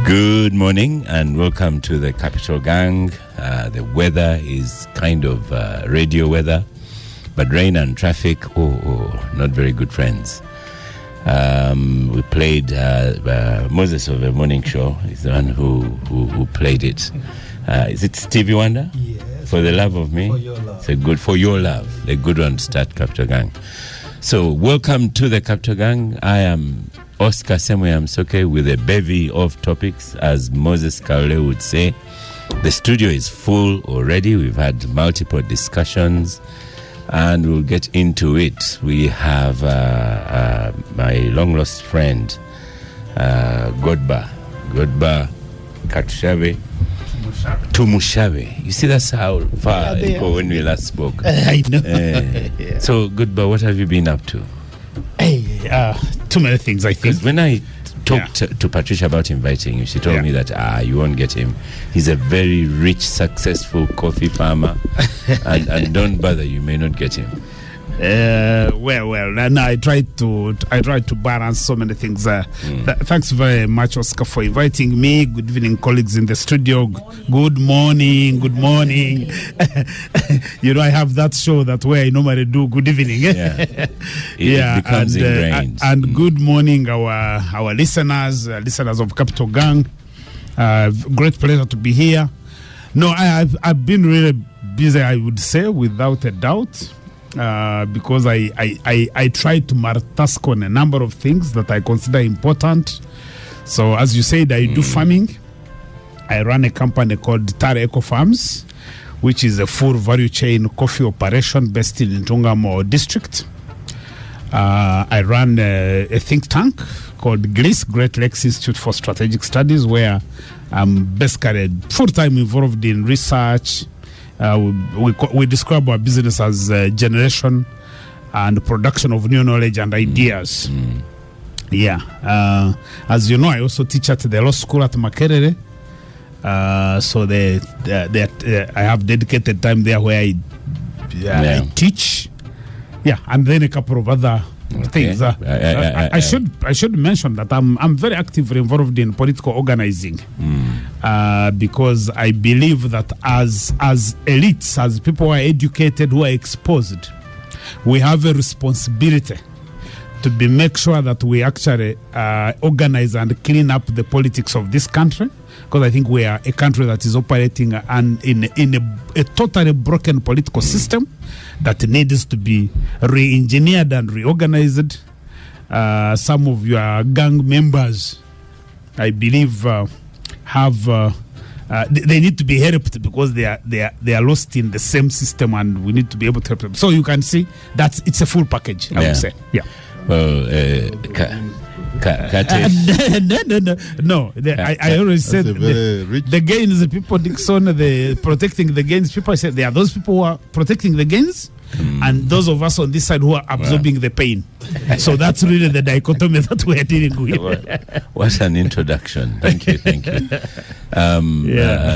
Good morning and welcome to the Capital Gang. The weather is kind of radio weather, but rain and traffic, not very good friends. We played Moses of the Morning Show. Is the one who played it. Is it Stevie Wonder? Yes. For the Love of Me? For Your Love. It's a good, For Your Love. A good one to start Capital Gang. So welcome to the Capital Gang. I am Oscar Semwe with a bevy of topics, as Moses Kaole would say. The studio is full already. We've had multiple discussions and we'll get into it. We have my long lost friend, Godber Katushabe Tumushabe. You see, that's how far it go when we last spoke. I know. Yeah. So, Godber, what have you been up to? Too many things, I think. Because when I talked to Patricia about inviting you, she told me that you won't get him. He's a very rich, successful coffee farmer, and don't bother, you may not get him. And I tried to balance so many things. Thanks very much, Oscar, for inviting me. Good evening, colleagues in the studio. Good morning. You know, I have that show that where I normally do good evening. It becomes ingrained. And good morning, our listeners of Capital Gang. Great pleasure to be here. No, I've been really busy, I would say, without a doubt. Because I try to multitask on a number of things that I consider important. So, as you said, I do farming. I run a company called Tara Eco Farms, which is a full value chain coffee operation based in Ntungamo district. I run a think tank called GLIS, Great Lakes Institute for Strategic Studies, where I'm basically full-time involved in research. We describe our business as generation and production of new knowledge and ideas. As you know, I also teach at the law school at Makerere. So I have dedicated time there where I teach. And then a couple of other things. I should mention that I'm very actively involved in political organizing, because I believe that as elites, as people who are educated, who are exposed, we have a responsibility to make sure that we actually organize and clean up the politics of this country, because I think we are a country that is operating in a totally broken political system that needs to be re-engineered and reorganized. Some of your gang members, I believe, they need to be helped because they are lost in the same system, and we need to be able to help them. So you can see that it's a full package, I would say. Yeah. Well, No. I always said the gains, the people Dixon, the protecting the gains. People, I said there are those people who are protecting the gains, and those of us on this side who are absorbing the pain. So that's really the dichotomy that we are dealing with. What an introduction! Thank you.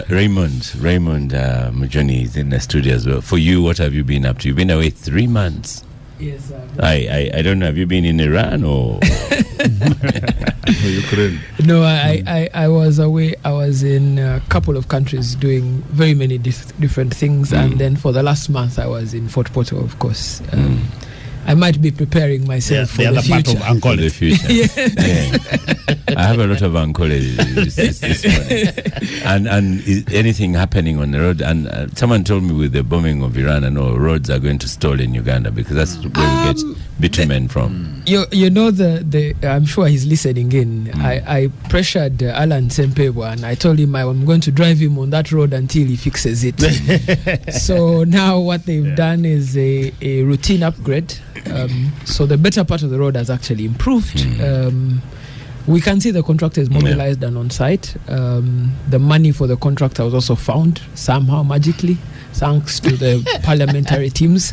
Raymond Mujoni is in the studio as well. For you, what have you been up to? You've been away 3 months. Yes, I don't know. Have you been in Iran or Ukraine? No, I was away. I was in a couple of countries doing very many different things, and then for the last month I was in Fort Portal, of course. I might be preparing myself for the future. Part of the future. I have a lot of Ankole this morning. And is anything happening on the road? And someone told me with the bombing of Iran and all, roads are going to stall in Uganda because that's where we get bitumen from. You know, I'm sure he's listening in. I pressured Alan Sempewa and I told him I'm going to drive him on that road until he fixes it. So now what they've done is a routine upgrade. So the better part of the road has actually improved. We can see the contractor is mobilized and on site. The money for the contractor was also found somehow magically, thanks to the parliamentary teams.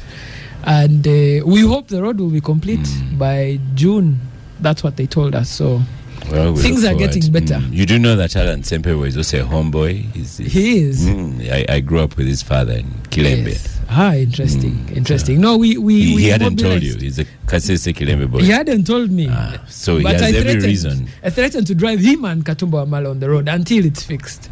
And we hope the road will be complete by June. That's what they told us. So things are getting better. You do know that Alan Sempewa is also a homeboy. He is. I grew up with his father in Kilembe. Yes. Interesting. No, we he hadn't told mobilized. you. He's a Kasese Kilembe boy. He hadn't told me. So he But has every reason. I threatened to drive him and Katumba Amala on the road until it's fixed.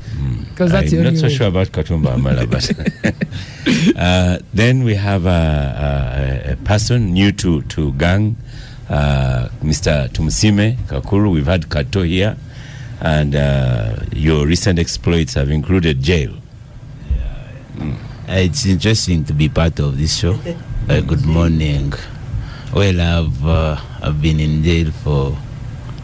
Because that's the I'm only not so way. sure about Katumba Amala, but then we have a person new to gang, Mr. Tumusime Kakuru. We've had Kato here, and your recent exploits have included jail. It's interesting to be part of this show. Good morning. Well, I've been in jail for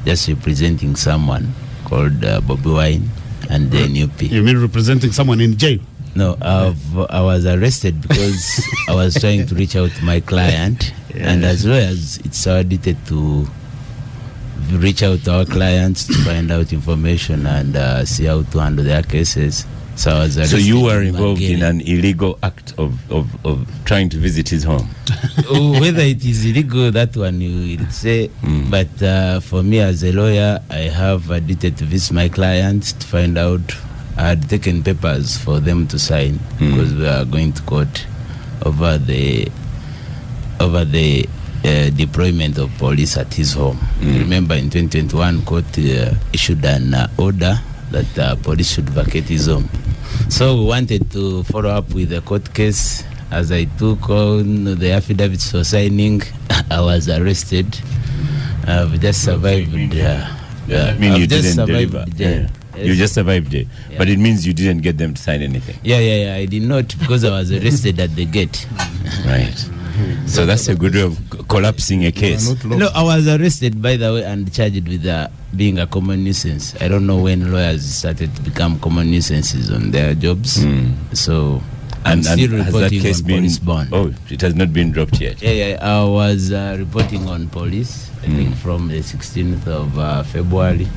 just representing someone called Bobby Wine and the NUP. You mean representing someone in jail? No, I was arrested because I was trying to reach out to my client, and as well as it's our duty to reach out to our clients to find out information and see how to handle their cases. So I was arrested. So you were involved in an illegal act of trying to visit his home. Whether it is illegal, that one you will say. But for me as a lawyer, I have a duty to visit my clients to find out. I had taken papers for them to sign because we are going to court over the deployment of police at his home. Remember, in 2021, court issued an order that police should vacate his home. So we wanted to follow up with the court case. As I took on the affidavits for signing, I was arrested. I've just survived. I mean, you didn't deliver. You just survived it. Yeah. But it means you didn't get them to sign anything. Yeah. I did not, because I was arrested at the gate. Right. So that's a good way of collapsing a case. No, I was arrested, by the way, and charged with being a common nuisance. I don't know when lawyers started to become common nuisances on their jobs. So I'm still has that reporting case on been, police bond. Oh, it has not been dropped yet. Yeah, I was reporting on police, I think from the 16th of February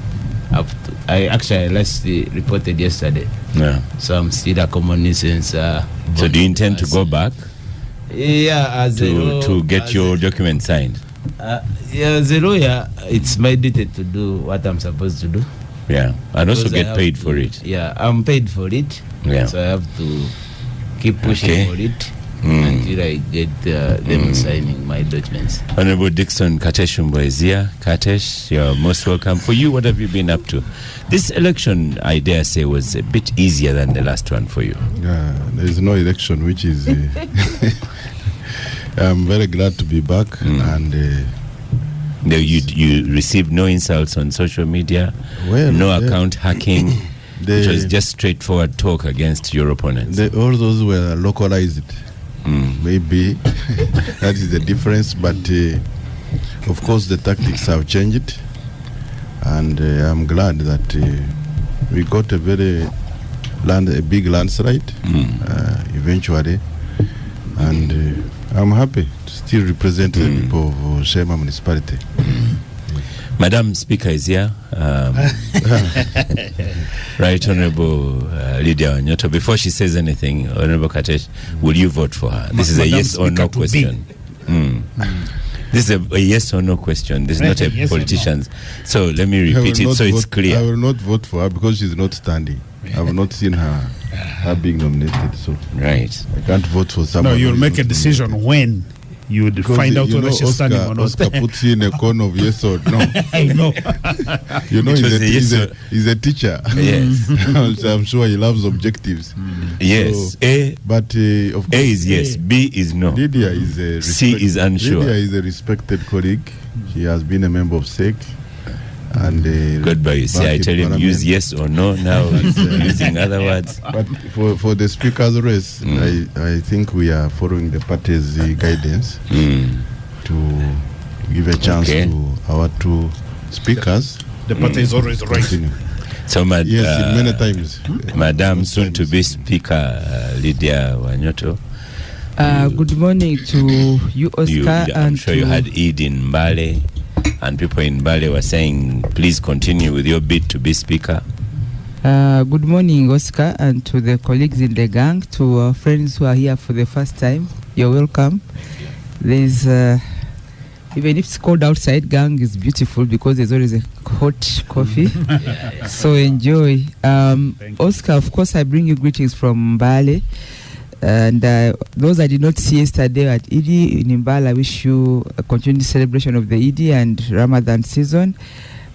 up to, I actually last reported yesterday. Yeah. So I'm still a common nuisance. So do you intend to go back? Yeah, as to get your document signed? As a lawyer, it's my duty to do what I'm supposed to do. Yeah, and also Because get paid for it. Yeah, I'm paid for it. Yeah. So I have to keep pushing for it until I get them signing my documents. Honorable Dixon Kateshumbo is here. Katesh, you're most welcome. For you, what have you been up to? This election, I dare say, was a bit easier than the last one for you. There is no election, which is... I'm very glad to be back. And you received no insults on social media, no account hacking. It was just straightforward talk against your opponents. All those were localized. Maybe that is the difference, but of course the tactics have changed, and I'm glad that we got a big landslide eventually, and I'm happy to still represent the people of Shema municipality. Madam Speaker is here. Right, Honorable Lydia Wanyoto. Before she says anything, Honorable Katesh, will you vote for her? This is a yes or no question. This is a yes or no question. This is not a yes politician's. So let me repeat it so it's clear. I will not vote for her because she's not standing. I have not seen her being nominated. So right. I can't vote for someone. No, you'll make a decision when you would find out whether she's standing or not. Oscar puts you in a corner of yes or no. I know. You know, he's a teacher. Yes. I'm sure he loves objectives. Yes. So, A. But of course, A is yes. B is no. Lydia is C is unsure. Lydia is a respected colleague. She has been a member of SEC. And Godber, you see, I tell him use yes or no. Now he's using other words. But for the speaker's race, I think we are following the party's guidance to give a chance to our two speakers. The party is always right. Continue. So, yes, many times. Madam, soon to be Speaker Lydia Wanyoto. Good morning to you, Oscar. I'm sure you had Eid in Mbale. And people in Bale were saying, please continue with your bid to be Speaker. Good morning, Oscar, and to the colleagues in the gang, to our friends who are here for the first time. You're welcome. There's, even if it's cold outside, gang is beautiful because there's always a hot coffee. So enjoy. Oscar, of course, I bring you greetings from Bale. And those I did not see yesterday at Eid in Imbala, I wish you a continued celebration of the Eid and Ramadan season.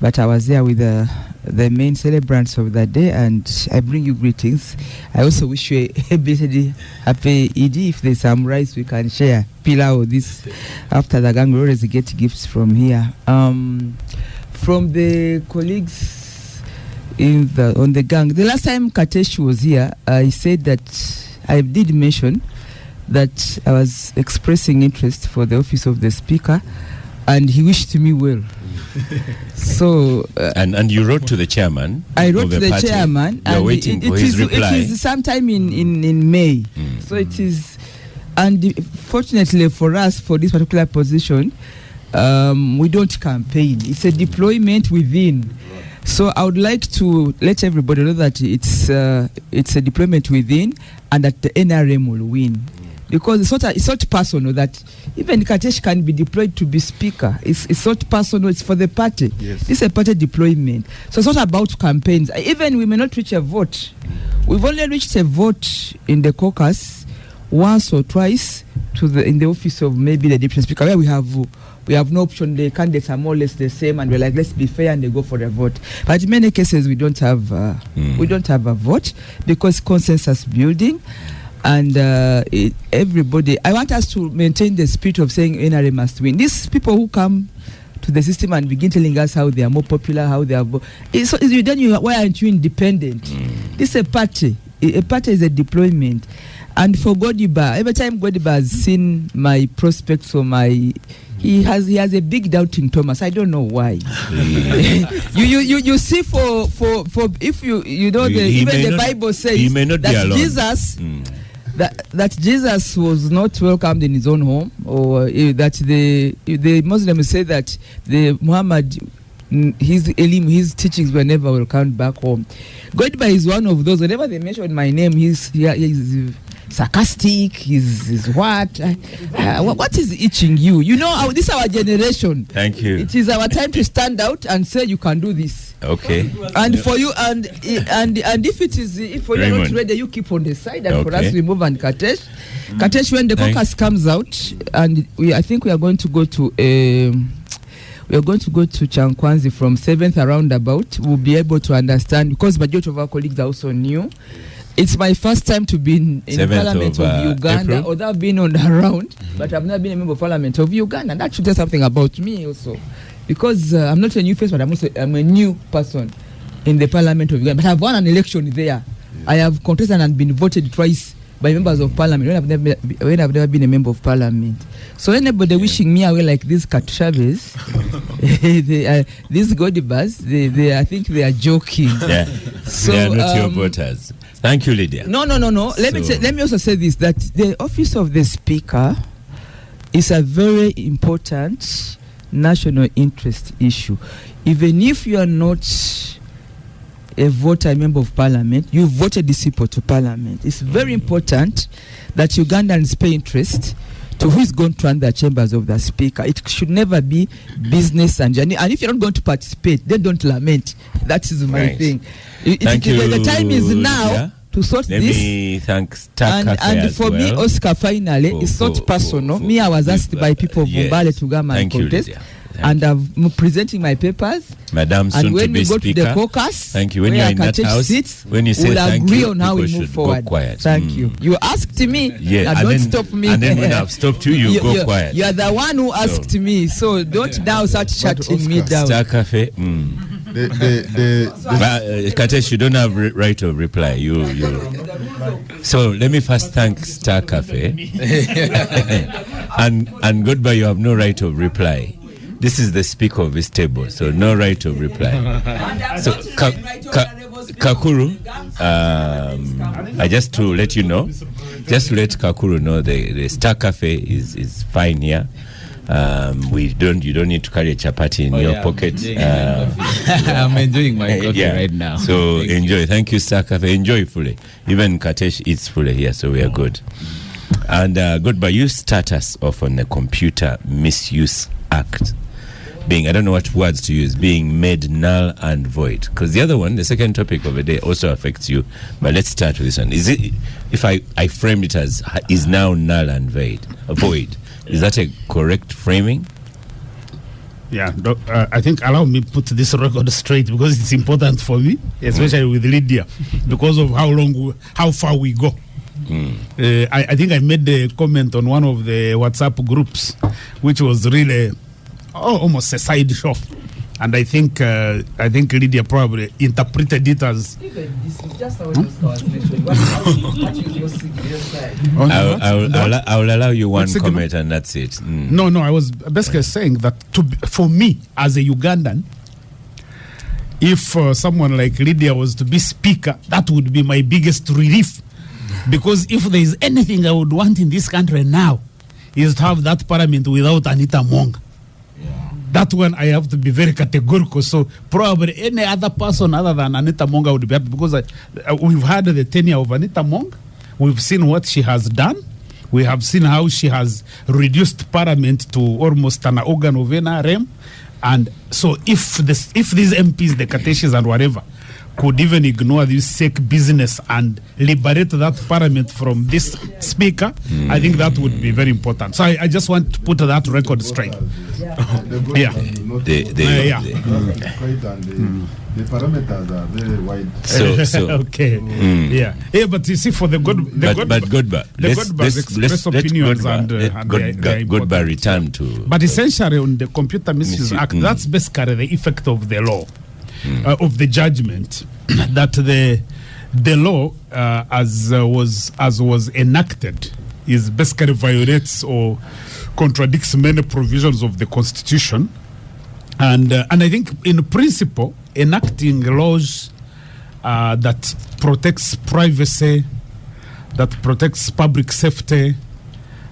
But I was there with the main celebrants of that day, and I bring you greetings. I also wish you a belated happy Eid. If there's some rice we can share, pilau, this after the gang, we always get gifts from here. From the colleagues on the gang, the last time Katesh was here, I said that I did mention that I was expressing interest for the office of the Speaker, and he wished me well. So and you wrote to the chairman. I wrote to the party. chairman, and waiting for his reply. It is sometime in May. So it is, and fortunately for us, for this particular position, we don't campaign. It's a deployment within. So I would like to let everybody know that it's a deployment within, and that the NRM will win. Because it's not personal that even Katesh can be deployed to be speaker. It's not personal, it's for the party. Yes. This is a party deployment. So it's not about campaigns. Even we may not reach a vote. We've only reached a vote in the caucus once or twice in the office of maybe the deputy speaker, where we have no option. The candidates are more or less the same, and we're like, let's be fair, and they go for the vote. But in many cases, we don't have a vote because consensus building. And everybody, I want us to maintain the spirit of saying NRA must win. These people who come to the system and begin telling us how they are more popular, how they are why aren't you independent? This is a party. A party is a deployment. And for Godber, every time Godber has seen my prospects or he has a big doubting Thomas. I don't know why. you see for if you know the Bible says that Jesus that Jesus was not welcomed in his own home, or that the Muslims say that the Muhammad, his teachings were never welcomed back home. Godber is one of those. Whenever they mention my name, he's sarcastic. He's what? What is itching you? You know, this is our generation. Thank you. It is our time to stand out and say you can do this. Okay. And for you, and if for you are not ready, you keep on the side, and for us, we move on Katesh. Katesh, when the caucus comes out, and I think we are going to go to Chankwanzi from 7th roundabout. We'll be able to understand, because majority of our colleagues are also new. It's my first time to be in Parliament of Uganda, April. Although I've been on the round, but I've never been a member of Parliament of Uganda. And that should tell something about me also. Because I'm not a new face, but I'm a new person in the Parliament of Uganda. But I've won an election there. Yes. I have contested and been voted twice by members of Parliament when I've never been a member of Parliament. So anybody wishing me away like this Kat Chavez, these Godbers, I think they are joking. Yeah. So, they are not your voters. Thank you, Lydia. No. Let me also say this, that the office of the Speaker is a very important national interest issue. Even if you are not a voter, a member of Parliament, you voted these people to Parliament. It's very important that Ugandans pay interest to who is going to run the chambers of the Speaker. It should never be business and journey. And if you're not going to participate, then don't lament. That is my thing. Thank you. The time is now to sort Let this. Me thank Star Cafe and for me, Oscar, finally, it's not personal. Me, I was asked by people of Mbale to come and contest. And I'm presenting my papers. Madam, and when we go speaker, to the caucus, thank you. When you're in that house, seats, when you say we'll thank agree you, on how we move forward. Quiet. Thank you. You asked me. Yeah, and don't stop me. And then when I've stopped you, you go quiet. You are the one who asked me, so don't now start shutting me down. Star Cafe. Katesh, you don't have right of reply. You. So let me first thank Star Cafe, and Godber, you have no right of reply. This is the speaker of his table, so no right of reply. So Kakuru, just to let you know, just to let Kakuru know, the Star Cafe is fine here. You don't need to carry a chapati in your pocket. I'm enjoying my coffee right now. So enjoy. Thank you, Star Cafe. Enjoy fully. Even Katesh eats fully here, so we are good. And Godber, you start us off on the Computer Misuse Act. being, I don't know what words to use, being made null and void. Because the other one, the second topic of the day, also affects you. But let's start with this one. Is it, if I framed it as is now null and void, is that a correct framing? Yeah, I think allow me put this record straight because it's important for me, especially with Lydia, because of how far we go. I think I made a comment on one of the WhatsApp groups, which was really almost a side show, and I think Lydia probably interpreted it as. I will allow you one comment, and that's it. No, I was basically saying that for me as a Ugandan, if someone like Lydia was to be speaker, that would be my biggest relief. Because if there is anything I would want in this country now, is to have that parliament without Anita Mong. Yeah. That one I have to be very categorical. So probably any other person other than Anita Mong would be happy, because we've had the tenure of Anita Mong. We've seen what she has done. We have seen how she has reduced parliament to almost an organ of NRM. And so if these MPs, the Kateshis and whatever, could even ignore this sick business and liberate that parliament from this speaker, I think that would be very important. So I just want to put that record straight. The parameters are very wide. So okay. Yeah, but you see, for the Godber, express opinions and Godber return to. But essentially, on the Computer Misuse Act, that's basically the effect of the law. Of the judgment that the law as was enacted is basically violates or contradicts many provisions of the Constitution, and I think in principle enacting laws that protects privacy, that protects public safety,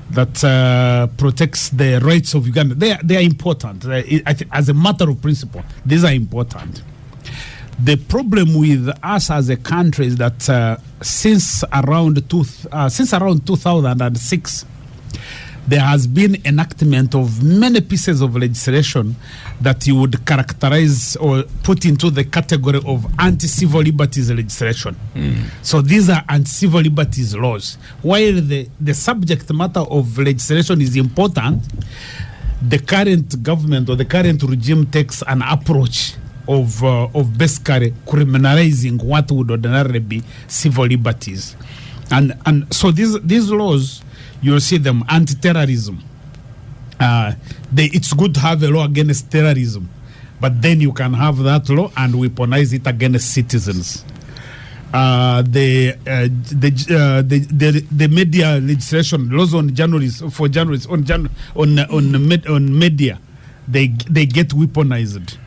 that protects the rights of Uganda, they are important. As a matter of principle, these are important. The problem with us as a country is that since around 2006, there has been enactment of many pieces of legislation that you would characterize or put into the category of anti-civil liberties legislation. So these are anti-civil liberties laws. While the subject matter of legislation is important, the current government or the current regime takes an approach of basically criminalizing what would ordinarily be civil liberties. And so these laws, you'll see them anti-terrorism. It's good to have a law against terrorism, but then you can have that law and weaponize it against citizens. The media legislation, laws on journalists, on media, they get weaponized.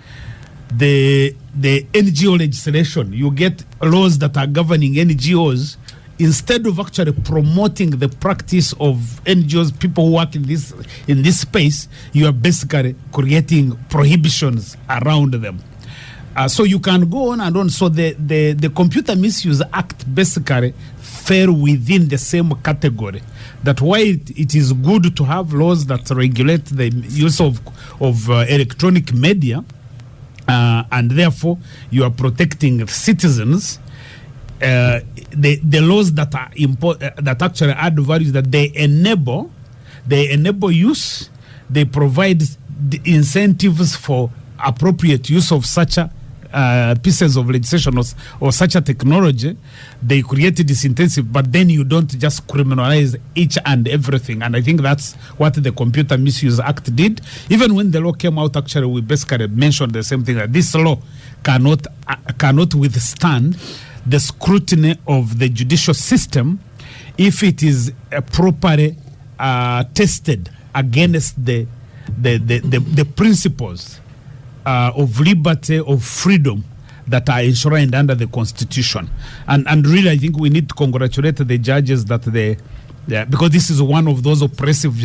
The NGO legislation, you get laws that are governing NGOs. Instead of actually promoting the practice of NGOs, people who work in this space, you are basically creating prohibitions around them. So you can go on and on. So the Computer Misuse Act basically fell within the same category. That while it is good to have laws that regulate the use of electronic media, and therefore you are protecting citizens. The laws that are that actually add value, that they enable use, they provide the incentives for appropriate use of such pieces of legislation or such a technology. They create this incentive, but then you don't just criminalize each and everything. And I think that's what the Computer Misuse Act did. Even when the law came out, actually, we basically mentioned the same thing, that this law cannot withstand the scrutiny of the judicial system if it is properly tested against the principles of liberty, of freedom that are enshrined under the Constitution. And really, I think we need to congratulate the judges that because this is one of those oppressive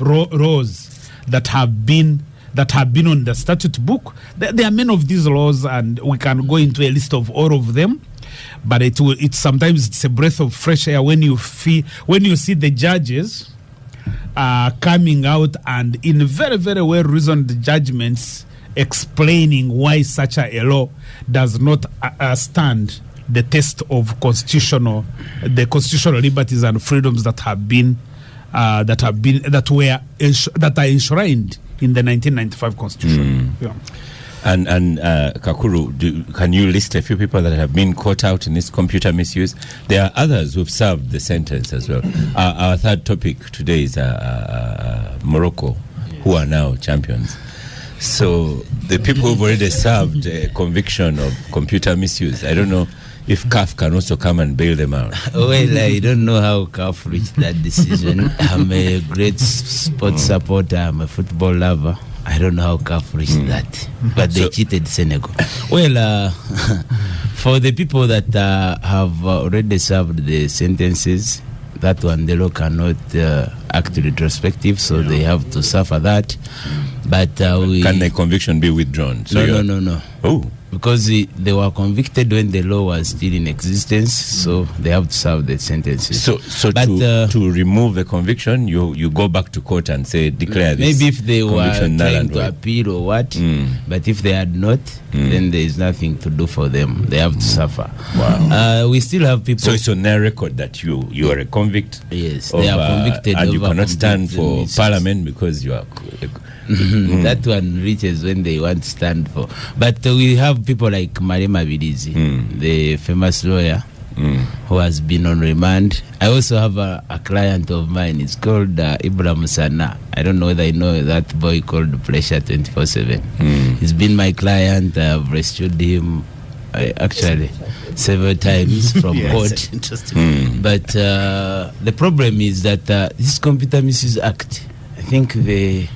laws that have been on the statute book. There are many of these laws, and we can go into a list of all of them. But it's sometimes it's a breath of fresh air when you see the judges coming out and in very, very well-reasoned judgments explaining why such a law does not stand the test of constitutional liberties and freedoms that are enshrined in the 1995 Constitution. Yeah. And Kakuru, can you list a few people that have been caught out in this computer misuse? There are others who've served the sentence as well. Our third topic today is Morocco, who are now champions. So the people who've already served a conviction of computer misuse, I don't know if CAF can also come and bail them out. Well, I don't know how CAF reached that decision. I'm a great sports supporter. I'm a football lover. I don't know how CAF reached that, but they cheated Senegal. Well, for the people that have already served the sentences, that one the law cannot act retrospective, so they have to suffer that. But can the conviction be withdrawn? So no. Oh. Because they were convicted when the law was still in existence, so they have to serve the sentences. So to remove the conviction, you go back to court and say declare this. Maybe if they were trying to void. appeal or what, but if they had not, then there is nothing to do for them. They have to suffer. Wow. We still have people. So it's on their record that you are a convict. Yes, they are convicted, and you cannot stand for parliament because you are. That one reaches when they want to stand for. But we have people like Marema Bilizi, the famous lawyer, who has been on remand. I also have a client of mine. It's called Ibrahim Sana. I don't know whether you know that boy called Pressure 24/7. He's been my client. I've rescued him actually several times from court. But the problem is that this Computer Misuse Act, I think the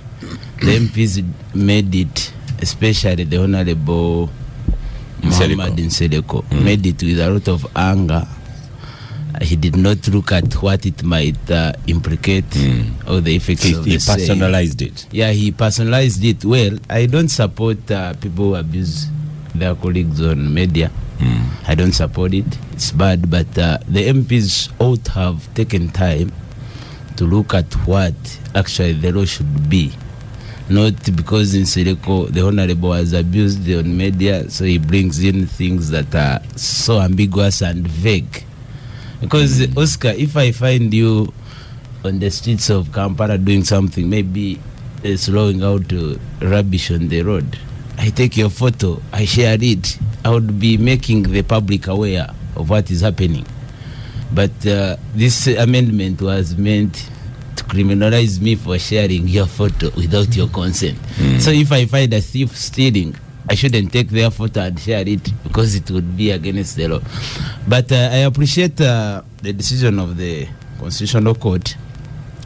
MPs made it, especially the Honorable Muhammad Nseleko, made it with a lot of anger. He did not look at what it might implicate or the effects of the same. He personalized it. Yeah, he personalized it. Well, I don't support people who abuse their colleagues on media. I don't support it. It's bad, but the MPs ought to have taken time to look at what actually the law should be. Not because in Seleko the Honorable was abused on media, so he brings in things that are so ambiguous and vague. Because Oscar, if I find you on the streets of Kampala doing something, maybe throwing out rubbish on the road, I take your photo, I share it, I would be making the public aware of what is happening. But this amendment was meant to criminalize me for sharing your photo without your consent. So if I find a thief stealing, I shouldn't take their photo and share it because it would be against the law. But I appreciate the decision of the Constitutional Court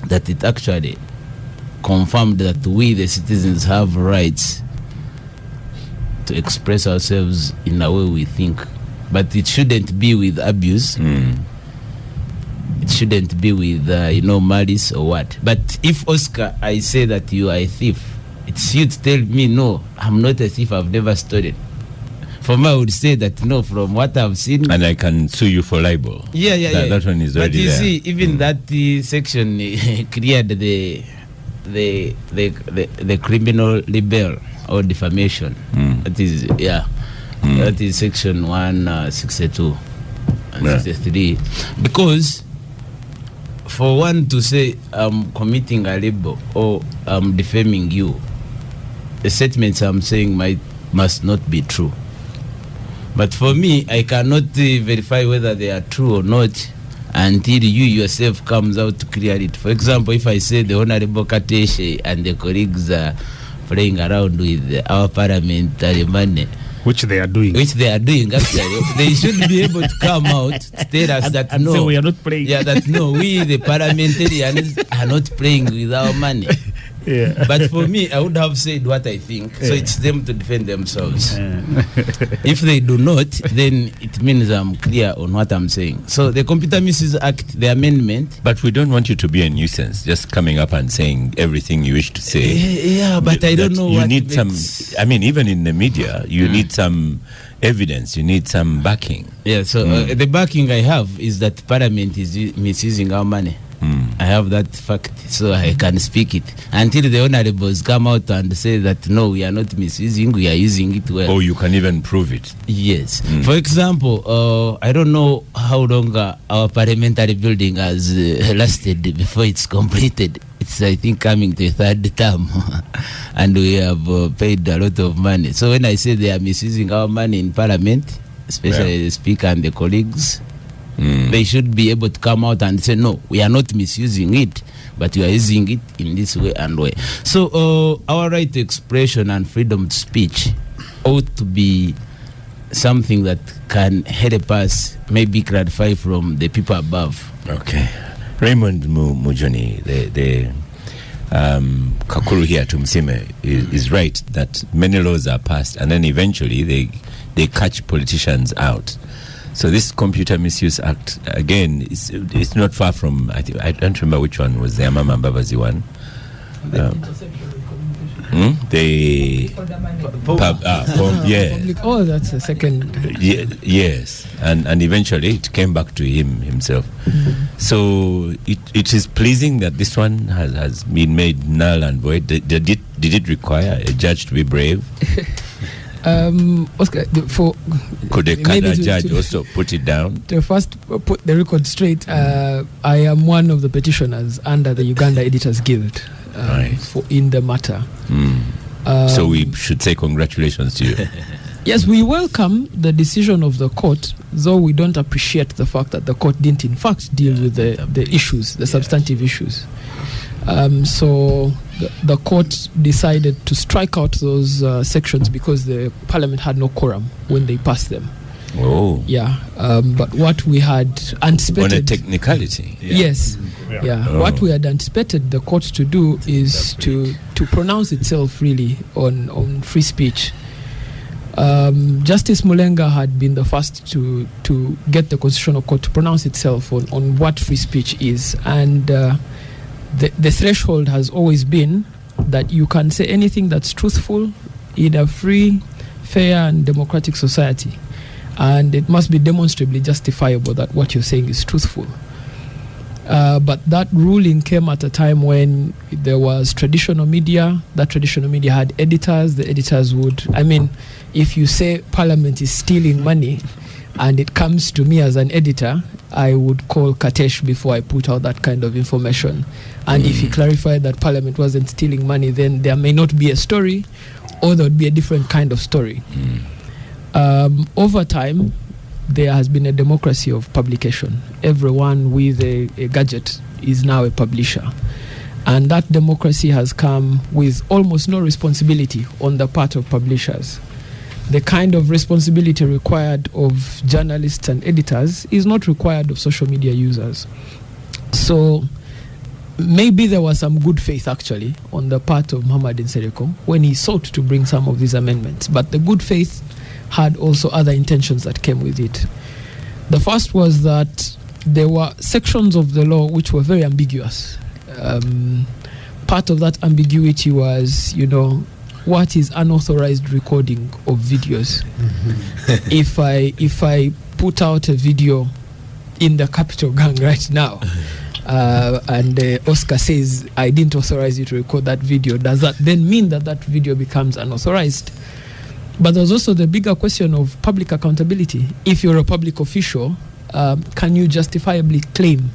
that it actually confirmed that we, the citizens, have rights to express ourselves in a way we think. But it shouldn't be with abuse. It shouldn't be with, malice or what. But if, Oscar, I say that you are a thief, it's you to tell me, no, I'm not a thief, I've never stolen. For me, I would say that, no, from what I've seen. And I can sue you for libel. Yeah. That one is already there. But you see, even that section cleared the criminal libel or defamation. That is, that is section 162 and 63. Because for one to say I'm committing a libel or I'm defaming you, the statements I'm saying must not be true. But for me, I cannot verify whether they are true or not until you yourself comes out to clear it. For example, if I say the Honorable Kateshe and the colleagues are playing around with our parliamentary money, which they are doing actually, they should be able to come out to tell us that and no, say we are not playing. Yeah, that no, we the parliamentarians are not playing with our money. Yeah. But for me, I would have said what I think. So it's them to defend themselves. If they do not, then it means I'm clear on what I'm saying. So the Computer Misuse Act, the amendment. But we don't want you to be a nuisance, just coming up and saying everything you wish to say. Yeah, but I don't know you what need some. I mean, even in the media, you need some evidence. You need some backing. Yeah. So the backing I have is that Parliament is misusing our money. I have that fact, so I can speak it. Until the honorables come out and say that, no, we are not misusing, we are using it well. Oh, you can even prove it. Yes. For example, I don't know how long our parliamentary building has lasted before it's completed. It's, I think, coming to a third term. And we have paid a lot of money. So when I say they are misusing our money in parliament, especially the speaker and the colleagues, they should be able to come out and say, no, we are not misusing it, but we are using it in this way and way. So our right to expression and freedom of speech ought to be something that can help us maybe clarify from the people above. Okay. Raymond Mujoni, the Kakuru here, Tumsime, is right that many laws are passed and then eventually they catch politicians out. So this Computer Misuse Act, again, it's not far from, I don't remember which one was the Amama Mbabazi one. Oh, that's the second. Yes, and eventually it came back to himself. So it is pleasing that this one has been made null and void. Did it require a judge to be brave? Oscar, could a Kada judge also put it down? To first put the record straight, I am one of the petitioners under the Uganda Editors Guild in the matter. So we should say congratulations to you. Yes, we welcome the decision of the court, though we don't appreciate the fact that the court didn't in fact deal with the issues, the substantive issues. So the court decided to strike out those sections because the parliament had no quorum when they passed them. Oh. Yeah. But what we had anticipated... On a technicality. Yes. Yeah. Oh. What we had anticipated the court to do is to pronounce itself really on free speech. Justice Mulenga had been the first to get the Constitutional Court to pronounce itself on what free speech is. And the threshold has always been that you can say anything that's truthful in a free, fair, and democratic society. And it must be demonstrably justifiable that what you're saying is truthful. But that ruling came at a time when there was traditional media. That traditional media had editors. The editors would, if you say Parliament is stealing money and it comes to me as an editor, I would call Katesh before I put out that kind of information. And if he clarified that Parliament wasn't stealing money, then there may not be a story, or there would be a different kind of story. Over time, there has been a democracy of publication. Everyone with a gadget is now a publisher. And that democracy has come with almost no responsibility on the part of publishers. The kind of responsibility required of journalists and editors is not required of social media users. So maybe there was some good faith actually on the part of Muhammad Nsereko when he sought to bring some of these amendments. But the good faith had also other intentions that came with it. The first was that there were sections of the law which were very ambiguous. Part of that ambiguity was, what is unauthorized recording of videos? If I put out a video in the Capital Gang right now, and Oscar says I didn't authorize you to record that video, does that then mean that video becomes unauthorized? But there's also the bigger question of public accountability. If you're a public official, can you justifiably claim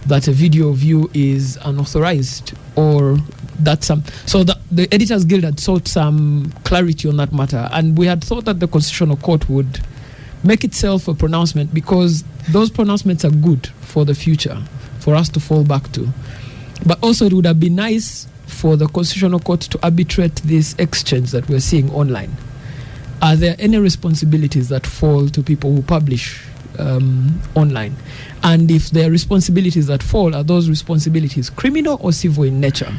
that a video of you is unauthorized, or that so the Editors Guild had sought some clarity on that matter, and we had thought that the Constitutional Court would make itself a pronouncement, because those pronouncements are good for the future, for us to fall back to. But also it would have been nice for the Constitutional Court to arbitrate this exchange that we're seeing online. Are there any responsibilities that fall to people who publish online? And if there are responsibilities that fall, are those responsibilities criminal or civil in nature?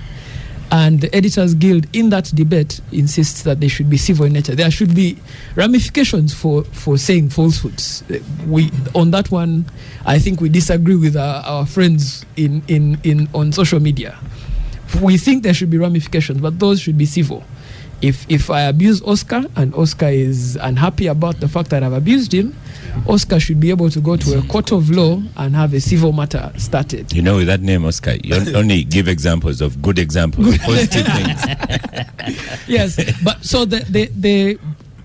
And the Editors Guild in that debate insists that they should be civil in nature. There should be ramifications for saying falsehoods. On that one, I think we disagree with our friends on social media. We think there should be ramifications, but those should be civil. If I abuse Oscar and Oscar is unhappy about the fact that I've abused him, Oscar should be able to go to a court of law and have a civil matter started. You know, with that name, Oscar, you only give examples of good examples, positive things. Yes, but so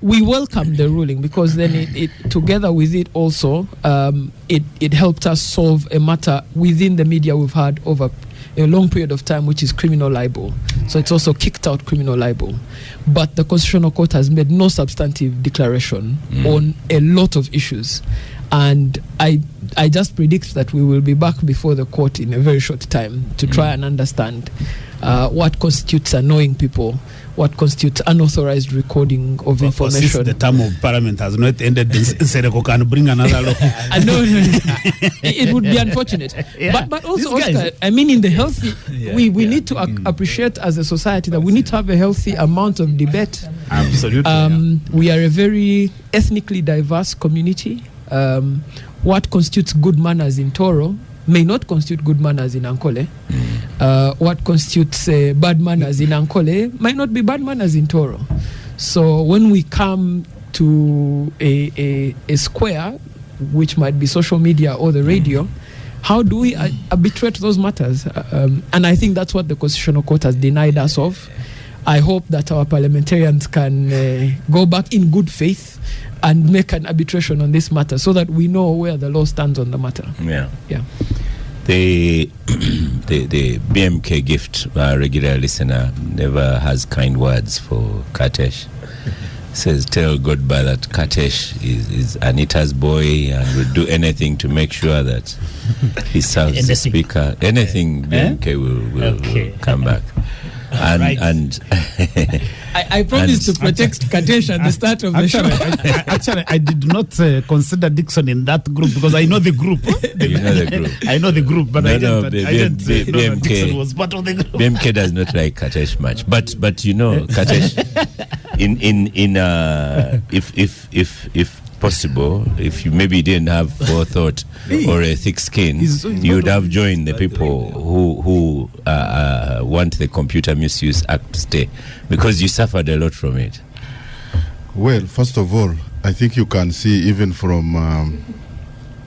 we welcome the ruling, because then it together with it also it helped us solve a matter within the media we've had over a long period of time, which is criminal libel. So it's also kicked out criminal libel. But the Constitutional Court has made no substantive declaration on a lot of issues. And I just predict that we will be back before the court in a very short time to try and understand what constitutes annoying people, what constitutes unauthorized recording of information. Since the term of parliament has not ended, Sereko can bring another law. No. It would be unfortunate. Yeah. But also, Oscar, I mean, in the healthy, we need to appreciate as a society that we need to have a healthy amount of debate. Absolutely. We are a very ethnically diverse community. What constitutes good manners in Toro may not constitute good manners in Ankole. What constitutes bad manners in Ankole might not be bad manners in Toro. So when we come to a square, which might be social media or the radio, how do we arbitrate those matters? And I think that's what the Constitutional Court has denied us of. I hope that our parliamentarians can go back in good faith and make an arbitration on this matter so that we know where the law stands on the matter. Yeah. Yeah. The BMK gift, our regular listener, never has kind words for Katesh. Says, tell Godber that Katesh is Anita's boy and will do anything to make sure that he serves the speaker. Anything BMK will come back. And I promised to protect Katesh at the start of the show. Actually, I did not consider Dixon in that group because I know the group. You know the group. I know the group, but I didn't know that BMK Dixon was part of the group. BMK does not like Katesh much, but you know, Katesh, if possible, if you maybe didn't have forethought or a thick skin, you would have joined the people who want the Computer Misuse Act to stay, because you suffered a lot from it. Well, first of all, I think you can see even from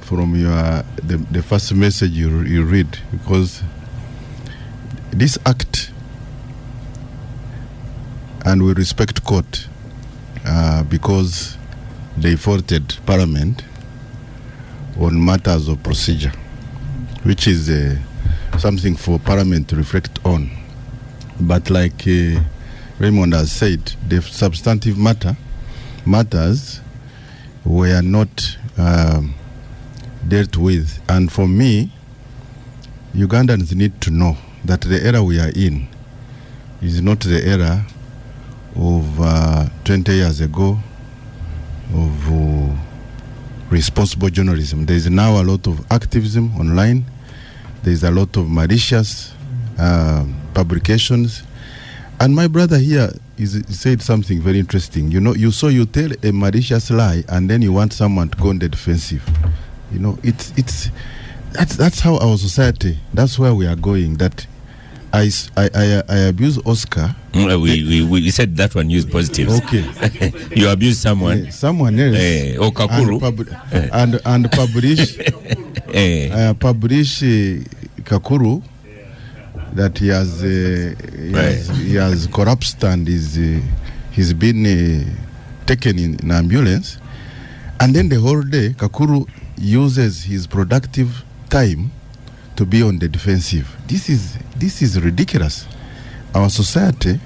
your the first message you read, because this act, and we respect court because they faulted Parliament on matters of procedure, which is something for Parliament to reflect on. But like Raymond has said, the substantive matters were not dealt with. And for me, Ugandans need to know that the era we are in is not the era of 20 years ago of responsible journalism. There is now a lot of activism online. There is a lot of malicious publications. And my brother here said something very interesting. You know, you tell a malicious lie and then you want someone to go on the defensive. You know, that's how our society, that's where we are going. That I abuse Oscar. We said that one used positives. Okay. You abuse someone. Someone else. Kakuru. And publish Kakuru that he has collapsed and he's been taken in an ambulance. And then the whole day, Kakuru uses his productive time to be on the defensive. This is ridiculous. Our society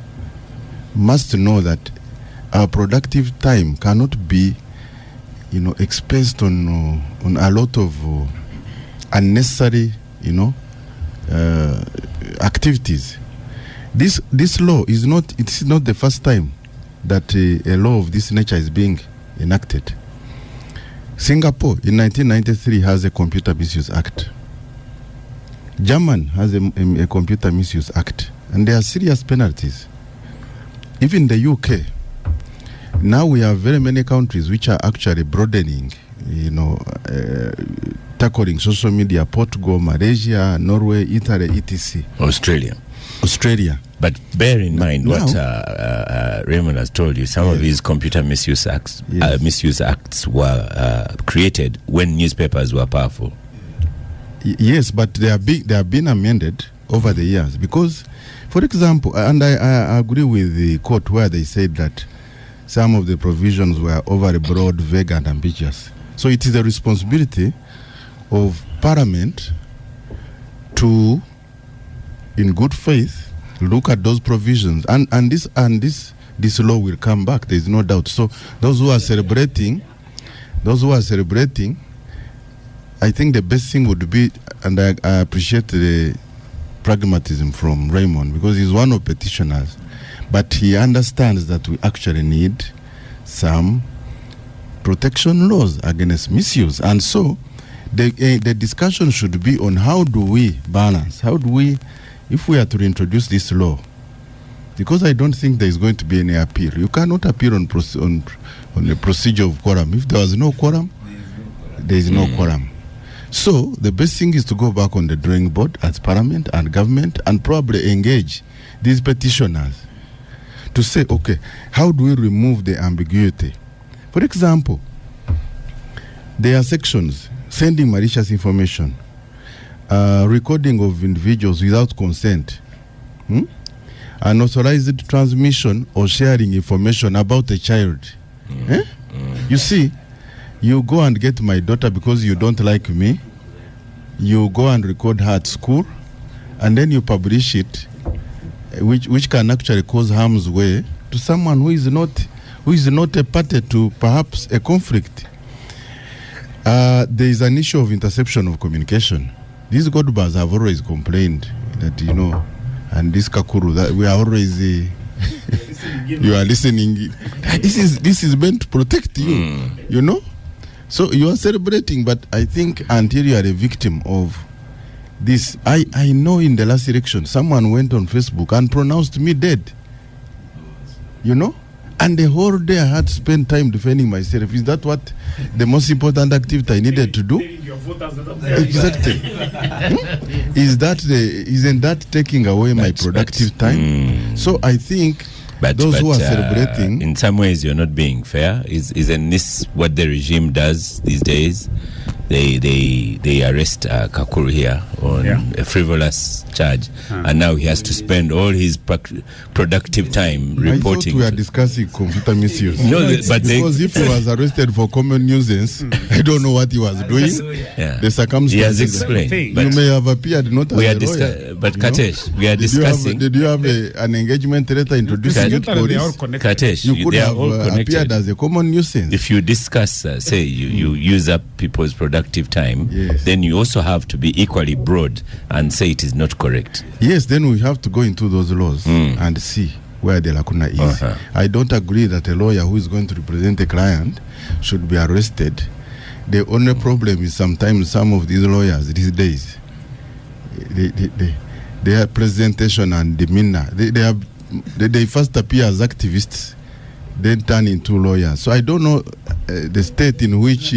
must know that our productive time cannot be, expensed on a lot of unnecessary, activities. This law is not the first time that a law of this nature is being enacted. Singapore in 1993 has a Computer Misuse Act. Germany has a Computer Misuse Act, and there are serious penalties. Even the UK, now we have very many countries which are actually broadening, tackling social media: Portugal, Malaysia, Norway, Italy, etc. Australia. Australia. But bear in mind Now- what Raymond has told you. Some of Yes. these computer misuse acts were created when newspapers were powerful. Yes, but they have been amended over the years because, for example, and I agree with the court where they said that some of the provisions were overbroad, vague, and ambiguous. So it is the responsibility of Parliament to, in good faith, look at those provisions, and this law will come back. There is no doubt. So those who are celebrating, I think the best thing would be, and I appreciate the pragmatism from Raymond because he's one of petitioners, but he understands that we actually need some protection laws against misuse, and so the discussion should be on how do we balance, if we are to introduce this law, because I don't think there is going to be any appeal. You cannot appeal on the procedure of quorum. If there was no quorum, there is no quorum. So the best thing is to go back on the drawing board as Parliament and government and probably engage these petitioners to say, okay, how do we remove the ambiguity? For example, there are sections sending malicious information, recording of individuals without consent, unauthorized transmission or sharing information about a child. You see, you go and get my daughter because you don't like me, you go and record her at school, and then you publish it, which can actually cause harm's way to someone who is not a party to perhaps a conflict. There is an issue of interception of communication. These Godbers have always complained that, and this Kakuru, that we are always you are listening. This is meant to protect you, So you are celebrating, but I think until you are a victim of this, I know in the last election, someone went on Facebook and pronounced me dead. And the whole day I had to spend time defending myself. Is that what the most important activity I needed to do? Exactly. Isn't that taking away my productive time? So I think those who are celebrating, in some ways, you're not being fair. Isn't this what the regime does these days? They arrest Kakuru here on a frivolous charge, and now he has to spend all his productive time reporting. I thought we are discussing computer misuse. Because if he was arrested for common nuisance, I don't know what he was doing. The circumstances. He has explained. You may have appeared not as a lawyer. But Katesh, we are discussing. Did you have an engagement letter introducing you to police? Katesh, You could have appeared as a common nuisance. If you discuss, say, you use up people's productive time, then you also have to be equally broad and say it is not correct. Yes, then we have to go into those laws and see where the lacuna is. I don't agree that a lawyer who is going to represent a client should be arrested. The only problem is sometimes some of these lawyers these days, their presentation and demeanor, they first appear as activists, then turn into lawyers. So I don't know the state in which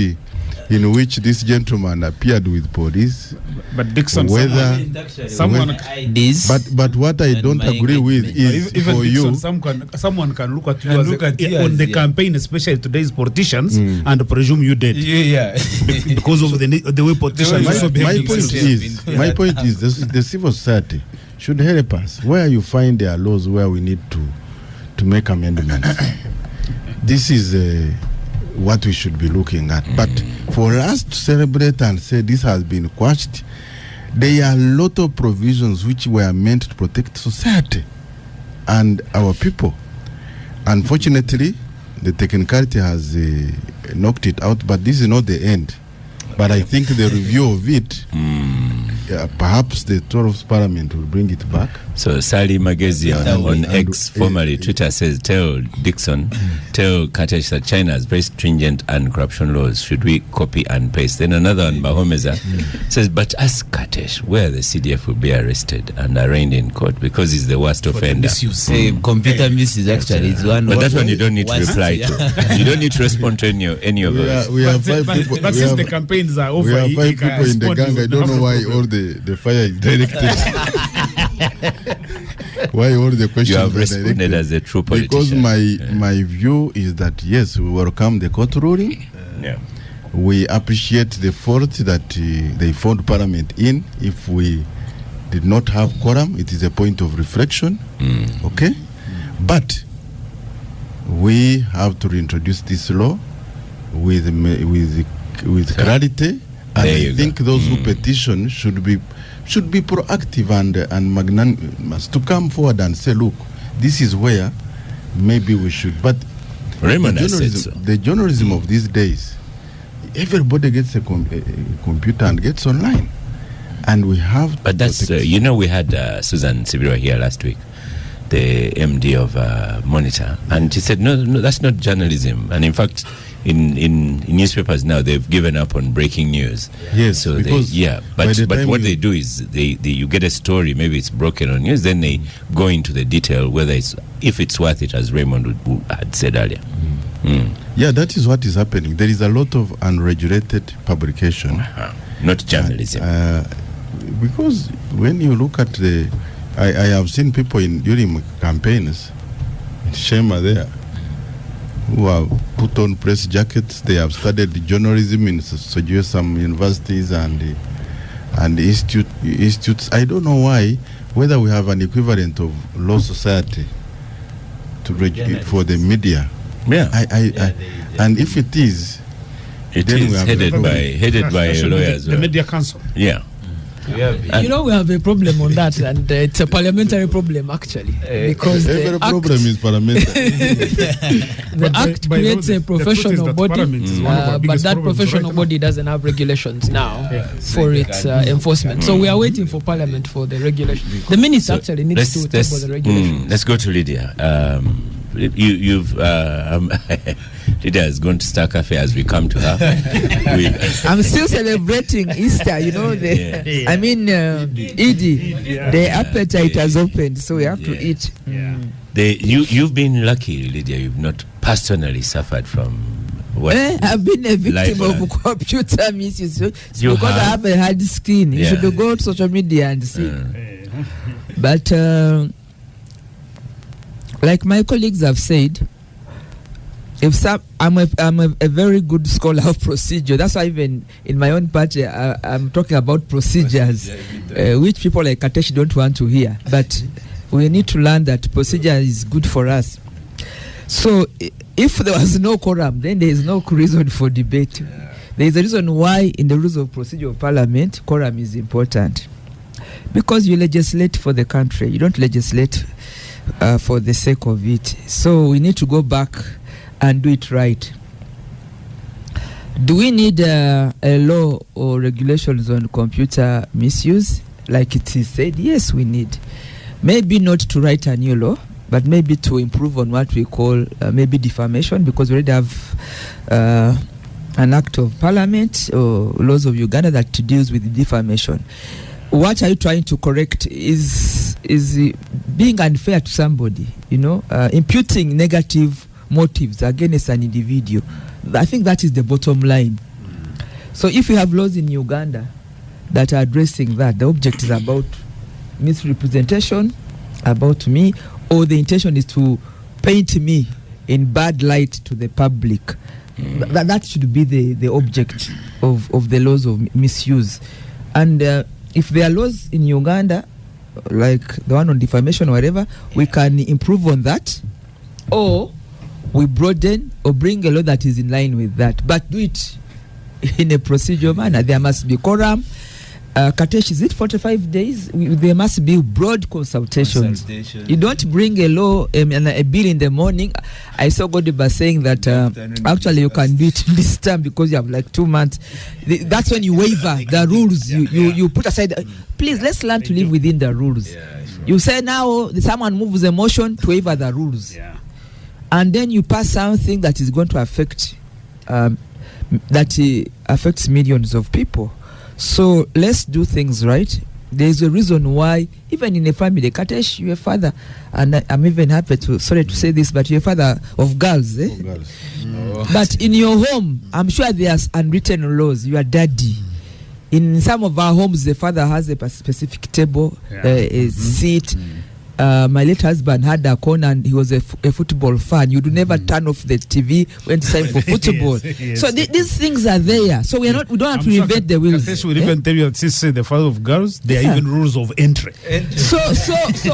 this gentleman appeared with police. But Dixon, someone but what I don't agree with is even for Dixon, you. Someone can look at you on the campaign, especially today's politicians, and presume you did. Because of the way politicians. My point is the civil society should help us. Where you find there are laws where we need to make amendments. This is what we should be looking at. But for us to celebrate and say this has been quashed, there are a lot of provisions which were meant to protect society and our people. Unfortunately, the technicality has knocked it out, but this is not the end. But I think the review of it, perhaps the 12th Parliament will bring it back. So Sally Magezi on X, formerly Twitter, says, tell Dixon, tell Katesh that China has very stringent anti-corruption laws. Should we copy and paste? Then another one, Mahomeza, says, but ask Katesh where the CDF will be arrested and arraigned in court because he's the worst offender. Computer misuse actually is one. But that one you don't need to reply to. You don't need to respond to any of those. We have 5 people. But since the campaigns are over, we have 5 people in the gang. I don't know why all the fire is directed. why all the questions You have are responded directed? as a true Because politician. my view is that yes, we welcome the court ruling. Yeah. We appreciate the fault that they found Parliament in. If we did not have quorum, it is a point of reflection. Okay, but we have to reintroduce this law with clarity, and I think those who petition should be proactive and magnanimous to come forward and say, look, this is where maybe we should. But Raymond has said so. the journalism of these days, everybody gets a computer and gets online, and we have. But that's we had Susan Sibira here last week, the MD of Monitor, and she said, no, that's not journalism. And in fact, in newspapers now, they've given up on breaking news. Yes, so because but what they do is you get a story, maybe it's broken on news, then they go into the detail whether if it's worth it, as Raymond had said earlier. Yeah, that is what is happening. There is a lot of unregulated publication, not journalism. Because when you look at I have seen people during campaigns in Shema there who have put on press jackets. They have studied journalism in some universities and institutes. I don't know why, whether we have an equivalent of law society for the media. Yeah. And if it is, it is headed by a lawyer as well. The Media Council. Yeah. We have a problem on that, and it's a parliamentary problem actually, because every problem is parliamentary. The Act creates a professional body, but that professional body doesn't have regulations now for its enforcement. So we are waiting for Parliament for the regulation. The minister actually needs to table the regulations. Let's go to Lydia. Lydia is going to Star Cafe as we come to her. I'm still celebrating Easter, I mean, Edie, the appetite has opened, so we have to eat. You've been lucky, Lydia. You've not personally suffered from what? I've been a victim of computer misuse because I have a hard screen. You should go to social media and see. But like my colleagues have said, I'm a very good scholar of procedure. That's why even in my own party, I'm talking about procedures, which people like Katesh don't want to hear. But we need to learn that procedure is good for us. So if there was no quorum, then there is no reason for debate. There is a reason why in the rules of procedure of Parliament, quorum is important. Because you legislate for the country. You don't legislate for the sake of it. So we need to go back and do it right. Do we need a law or regulations on computer misuse? Like it is said, yes, we need. Maybe not to write a new law, but maybe to improve on what we call maybe defamation, because we already have an act of Parliament or laws of Uganda that deals with defamation. What are you trying to correct is being unfair to somebody, imputing negative motives against an individual. I think that is the bottom line. So if you have laws in Uganda that are addressing that, the object is about misrepresentation, about me, or the intention is to paint me in bad light to the public. That should be the object of the laws of misuse. And if there are laws in Uganda, like the one on defamation or whatever, we can improve on that, or we broaden or bring a law that is in line with that. But do it in a procedural manner. There must be quorum. Katesh, is it 45 days? There must be broad consultations. You don't bring a law and a bill in the morning. I saw Godber saying that actually you can do it this time because you have like 2 months. That's when you waiver the rules. You put aside. Please, let's learn to live within the rules. You say now someone moves a motion to waiver the rules. And then you pass something that is going to affect affects millions of people. So let's do things right. There's a reason why, even in a family, Katesh, you're a father, and I'm even happy to say this, but you're a father of girls. Of girls. But in your home, I'm sure there's unwritten laws. You are daddy. In some of our homes, the father has a specific table, a seat. my late husband had a corner and he was a football fan. You do never turn off the TV when it's time for football. Yes. So these things are there. So we don't have to invent the wheels. Katesh would even tell you that since the father of girls, there are even rules of entry. So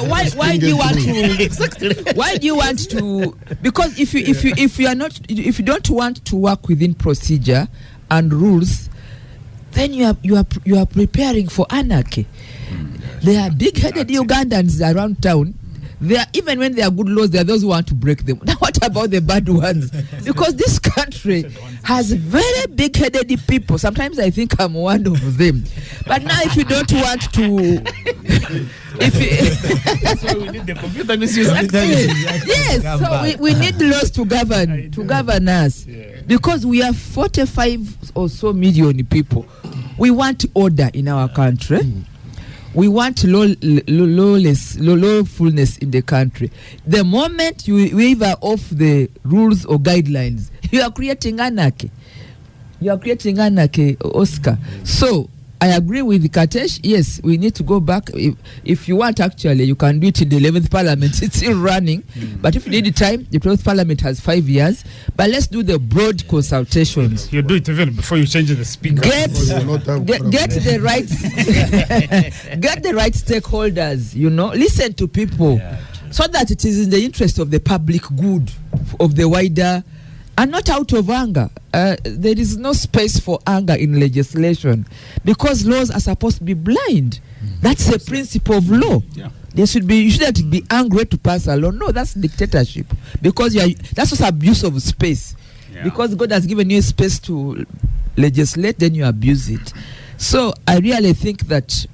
why do you want to? Why do you want to? Because if you don't want to work within procedure and rules, then you are preparing for anarchy. There are big-headed Ugandans around town. Even when there are good laws, there are those who want to break them. Now, what about the bad ones? Because this country has very big-headed people. Sometimes I think I'm one of them. But now, if you don't want to, That's why we need the computer misuse. yes, so we need laws to govern us. Yeah. Because we are 45 or so million people. We want order in our country. We want lawfulness in the country. The moment you waver off the rules or guidelines, you are creating anarchy. Oscar. So I agree with Katesh. Yes, we need to go back. If you want, actually, you can do it in the 11th Parliament. It's still running. But if you need the time, the 12th Parliament has 5 years. But let's do the broad consultations. You do it even before you change the speaker. Get the right stakeholders. Listen to people, so that it is in the interest of the public good, of the wider. And not out of anger. There is no space for anger in legislation, because laws are supposed to be blind. That's the principle of law. Yeah. You shouldn't be angry to pass a law. No, that's dictatorship, because that's just abuse of space. Yeah. Because God has given you space to legislate, then you abuse it. So I really think that,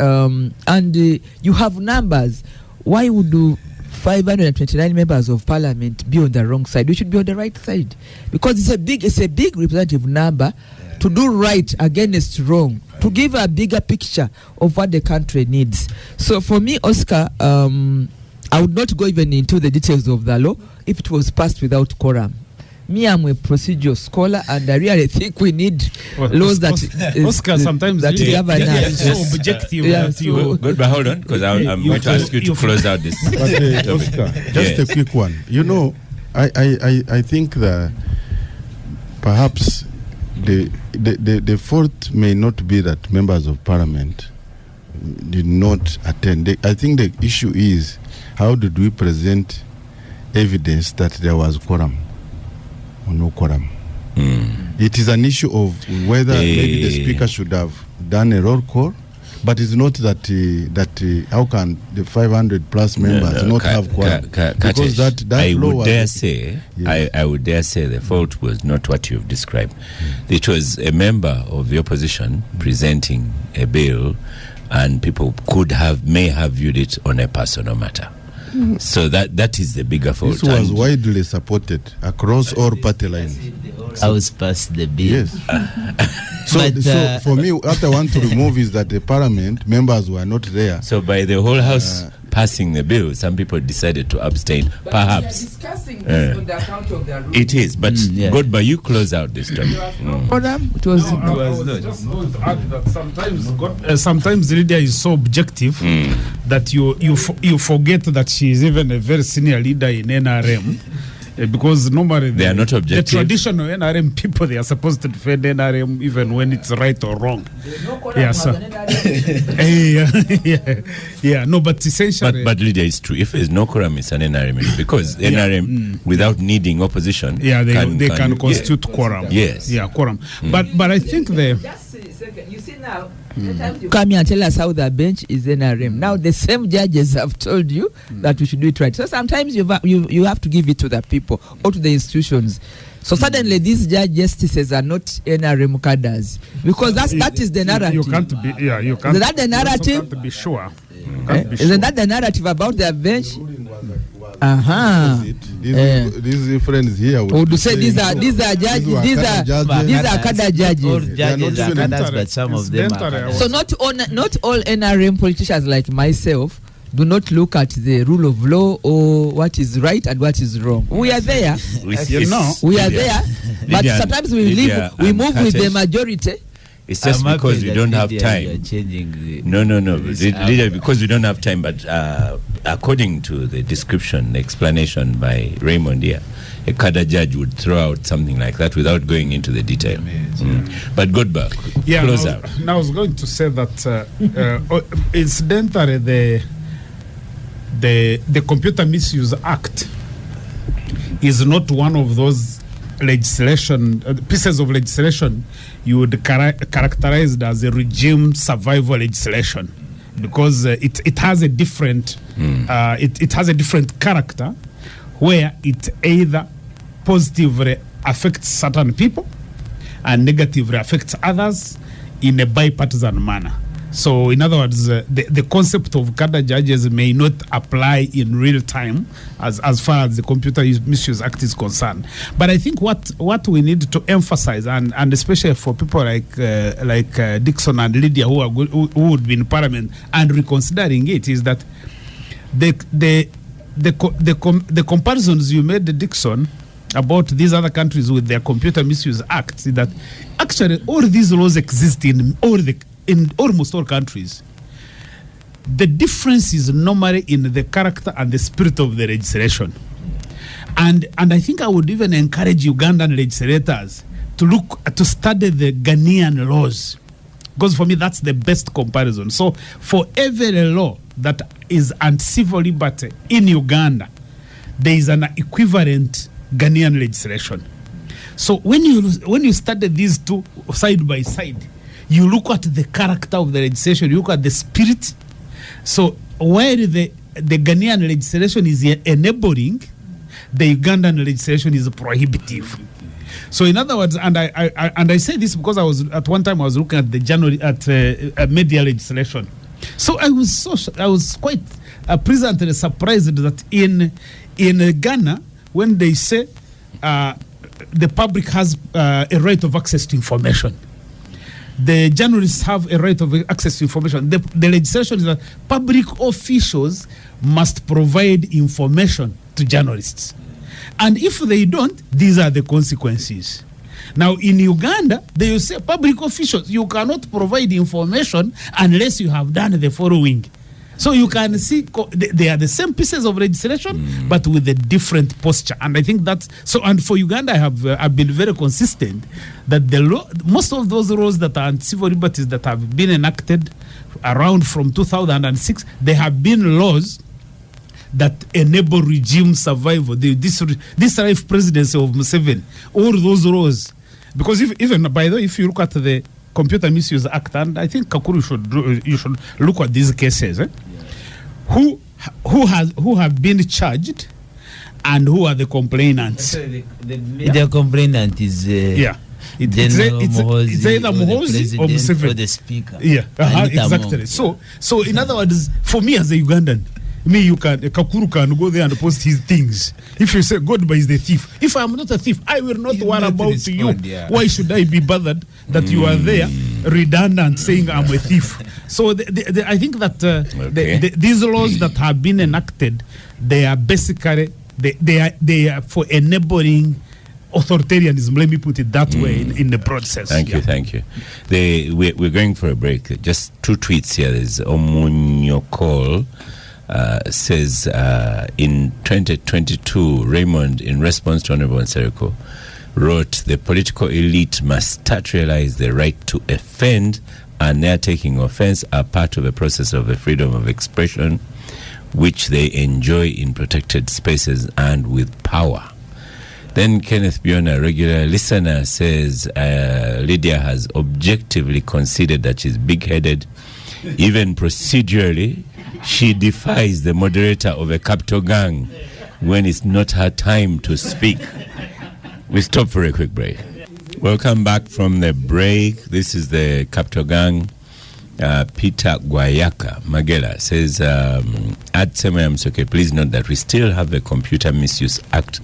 you have numbers. Why would you 529 members of parliament be on the wrong side? We should be on the right side, because it's a big representative number to do right against wrong, to give a bigger picture of what the country needs. So for me, Oscar, I would not go even into the details of the law if it was passed without quorum. Me, I'm a procedural scholar, and I really think we need laws Oscar sometimes that govern us. So objective. Good, but hold on, because I'm going to ask you to close out this. But Oscar, just a quick one. I think that perhaps the fault may not be that members of parliament did not attend. I think the issue is, how did we present evidence that there was quorum or no quorum? It is an issue of whether maybe the speaker should have done a roll call, but it's not that how can the 500 plus members not have quorum? Because that I would dare say the fault was not what you've described. It was a member of the opposition presenting a bill, and people may have viewed it on a personal matter. So that is the bigger fault. This was widely supported across all party lines. I was passed the bill. Yes. So for me, what I want to remove is that the parliament members were not there. So by the whole house passing the bill, some people decided to abstain. But perhaps discussing this on the account of their rules. It is, but Godber, you close out this topic. It was just going to add that sometimes Lydia is so objective that you forget that she is even a very senior leader in NRM. Because normally they are not objective. The traditional NRM people, they are supposed to defend NRM even when it's right or wrong. No, but essentially. But Lydia, it's true. If there's no quorum, it's an NRM issue, because NRM, without needing opposition, they can constitute quorum. Yes. Yeah, quorum. But I think Just a second. You see now. You come here and tell us how the bench is NRM. Now the same judges have told you that we should do it right. So sometimes you have to give it to the people or to the institutions. So suddenly these justices are not NRM cadres, because that is the narrative. You can't be. Yeah, you can't. Is that the narrative? You can't be sure. Isn't that the narrative about their bench? These friends here would say these are judges. These are cadre judges. All judges are cadres, but some of them are. So not all NRM politicians like myself do not look at the rule of law or what is right and what is wrong. We are there. We are there, but sometimes we move with the majority. It's just I'm because happy we that don't have Lydia, time. you are changing the- No. this Leader, app. because we don't have time. But according to the description, the explanation by Raymond here, a CADA judge would throw out something like that without going into the detail. But Godber, close out. Now I was going to say that incidentally, the Computer Misuse Act is not one of those legislation pieces of legislation you would characterize as a regime survival legislation, because it has a different it has a different character, where it either positively affects certain people and negatively affects others in a bipartisan manner. So, in other words, the concept of CADA judges may not apply in real time as far as the Computer Misuse Act is concerned. But I think what we need to emphasize, and especially for people like Dixon and Lydia who would be in Parliament and reconsidering it, is that the comparisons you made, Dixon, about these other countries with their Computer Misuse Acts, is that actually all these laws exist in almost all countries. The difference is normally in the character and the spirit of the legislation. And I think I would even encourage Ugandan legislators to study the Ghanaian laws, because for me that's the best comparison. So for every law that is uncivil liberty in Uganda, there is an equivalent Ghanaian legislation. So when you study these two side by side, you look at the character of the legislation, you look at the spirit. So while the Ghanaian legislation is enabling, the Ugandan legislation is prohibitive. So in other words, and I say this because I was looking at the media legislation. So I was quite pleasantly surprised that in Ghana, when they say the public has a right of access to information, the journalists have a right of access to information. The legislation is that public officials must provide information to journalists. And if they don't, these are the consequences. Now, in Uganda, they say public officials, you cannot provide information unless you have done the following. So you can see they are the same pieces of legislation, but with a different posture. And I think that's so. And for Uganda, I've been very consistent that most of those laws that are civil liberties that have been enacted around from 2006, they have been laws that enable regime survival. This life presidency of Museveni, all those laws, because if you look at the Computer Misuse Act, and I think Kakuru you should look at these cases. Who have been charged and who are the complainants? The complainant is it's either Muhoozi or Museveni or the speaker. Yeah, exactly. So in other words, for me as a Ugandan, Kakuru can go there and post his things. If you say Godber is the thief, if I am not a thief, I will not worry about you. Yeah. Why should I be bothered that you are there, redundant, saying I'm a thief? So I think that these laws that have been enacted, they are basically they are for enabling authoritarianism. Let me put it that way in the broad sense. Thank you. We're going for a break. Just two tweets here. There's Omunyokol. Says in 2022, Raymond, in response to Honorable Nsereko, wrote, the political elite must start realize the right to offend, and their taking offense are part of the process of the freedom of expression, which they enjoy in protected spaces and with power. Then Kenneth Biona, a regular listener, says Lydia has objectively conceded that she's big-headed. Even procedurally, she defies the moderator of a capital gang when it's not her time to speak. We stop for a quick break. Welcome back from the break. This is the capital gang. Peter Guayaka Magela says, at TWINAMASIKO, please note that we still have the Computer Misuse Act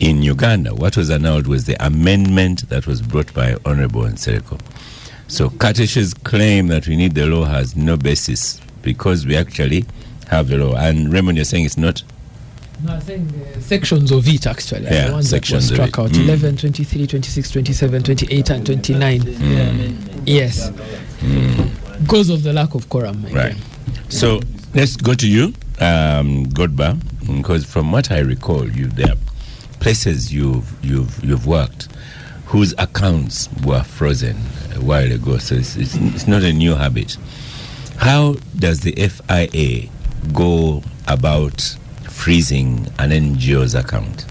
in Uganda. What was annulled was the amendment that was brought by Honorable Nsereko. So Katesh's claim that we need the law has no basis, because we actually have the law. And Raymond, you're saying it's not? No, I'm saying sections of it actually. Yeah, the ones that were struck out. 11, 23, 26, 27, 28 and 29. Yes. Because of the lack of quorum. Right. So let's go to you, Godber, because from what I recall, there are places you've worked whose accounts were frozen a while ago. So it's not a new habit. How does the FIA go about freezing an NGO's account?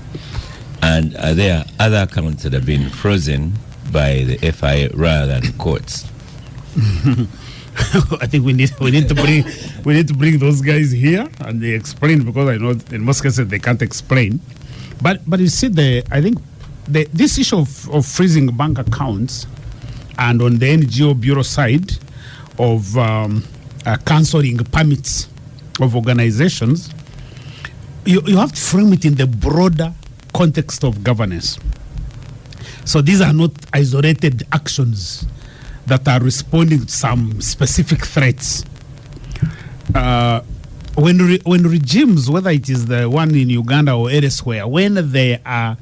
And are there other accounts that have been frozen by the FIA rather than courts? I think we need to bring those guys here and they explain, because I know in most cases they can't explain. But you see, this issue of freezing bank accounts, and on the NGO bureau side of cancelling permits of organizations, you have to frame it in the broader context of governance. So these are not isolated actions that are responding to some specific threats. When regimes, whether it is the one in Uganda or elsewhere, when they are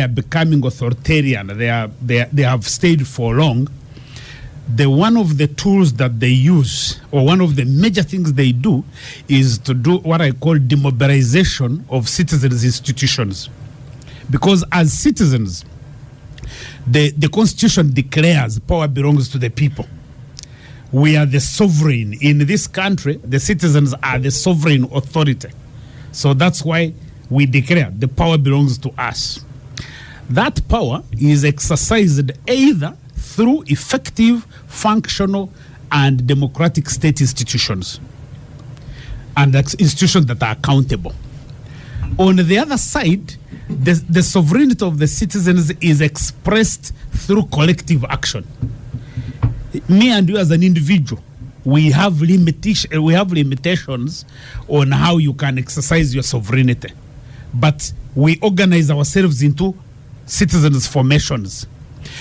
becoming authoritarian, they have stayed for long. One of the tools that they use, or one of the major things they do, is to do what I call demobilization of citizens' institutions. Because as citizens, the Constitution declares power belongs to the people. We are the sovereign. In this country, the citizens are the sovereign authority. So that's why we declare the power belongs to us. That power is exercised either through effective, functional, and democratic state institutions, and institutions that are accountable. On the other side, the sovereignty of the citizens is expressed through collective action. Me and you as an individual, we have limitations on how you can exercise your sovereignty, but we organize ourselves into citizens' formations.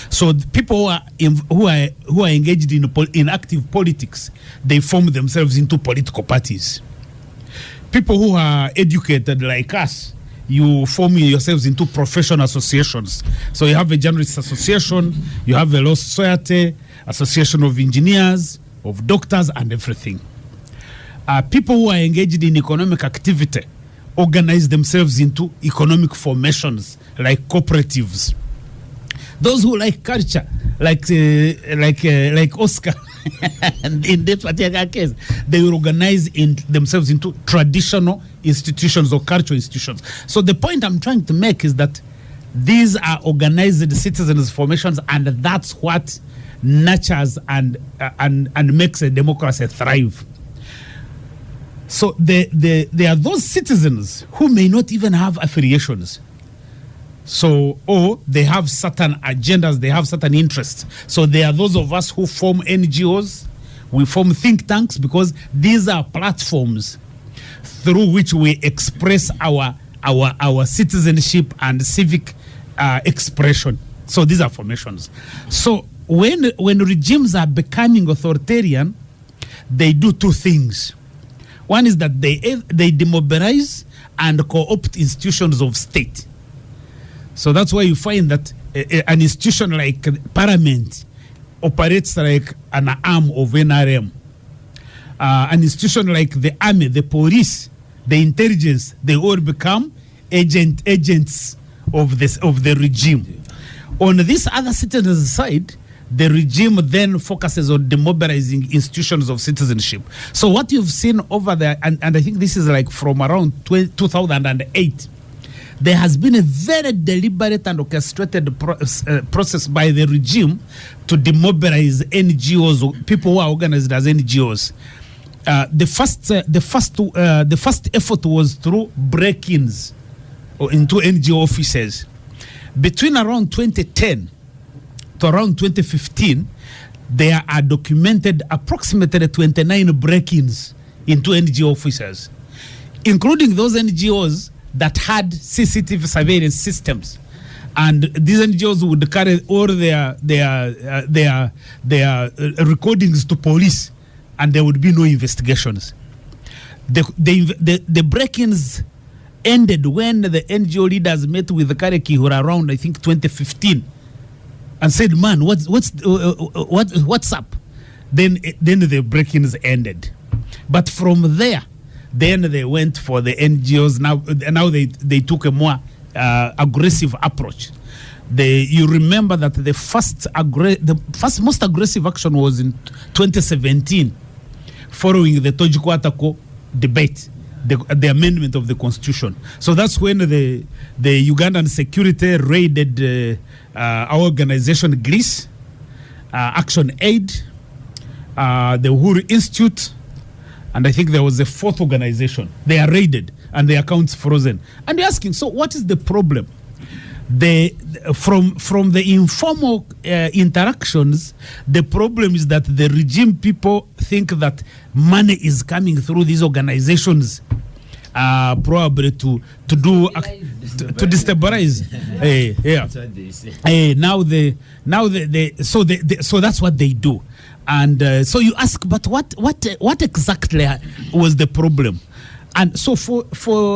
So the people who are engaged in active politics, they form themselves into political parties. People who are educated like us, you form yourselves into professional associations. So you have a journalist association, you have a law society, association of engineers, of doctors, and everything. People who are engaged in economic activity organize themselves into economic formations like cooperatives. Those who like culture, like Oscar, and in this particular case, they will organize themselves into traditional institutions or cultural institutions. So the point I'm trying to make is that these are organized citizens' formations, and that's what nurtures and makes a democracy thrive. So there are those citizens who may not even have affiliations. So, or they have certain agendas, they have certain interests. So there are those of us who form NGOs, we form think tanks, because these are platforms through which we express our citizenship and civic expression. So these are formations. So when regimes are becoming authoritarian, they do two things. One is that they demobilize and co-opt institutions of state. So that's why you find that an institution like Parliament operates like an arm of NRM. An institution like the army, the police, the intelligence, they all become agents of the regime. On this other citizens' side, the regime then focuses on demobilizing institutions of citizenship. So what you've seen over there, and I think this is like from around 2008, there has been a very deliberate and orchestrated process by the regime to demobilize NGOs, or people who are organized as NGOs. The first effort was through break-ins into NGO offices. Between around 2010 to around 2015, there are documented approximately 29 break-ins into NGO offices, including those NGOs that had CCTV surveillance systems, and these NGOs would carry all their recordings to police, and there would be no investigations. The break-ins ended when the NGO leaders met with the Kare Kihura around, I think, 2015, and said, "Man, what's up?" Then the break-ins ended. But from there, then they went for the NGOs. Now they took a more aggressive approach. You remember that the first most aggressive action was in 2017, following the Tojiko-Atako debate, the amendment of the constitution. So that's when the Ugandan security raided our organization, Greece, Action Aid, the Uhuru Institute, and I think there was a fourth organization. They are raided and their accounts frozen. And you're asking, so what is the problem? From the informal interactions, the problem is that the regime people think that money is coming through these organizations, probably to destabilize. So that's what they do. And so you ask, but what exactly was the problem? And so for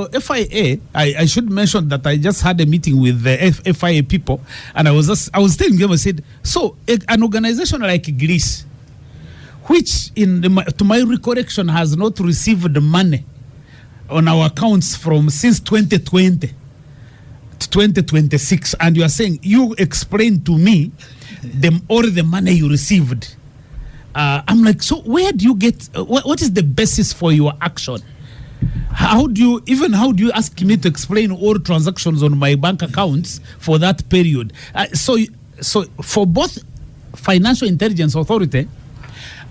FIA, I should mention that I just had a meeting with the FIA people, and I was telling them, I said, so an organization like Greece, which to my recollection has not received money on our accounts since 2020 to 2026, and you are saying, you explain to me all the money you received. I'm like, so where do you get, what is the basis for your action? How do you ask me to explain all transactions on my bank accounts for that period? So for both Financial Intelligence Authority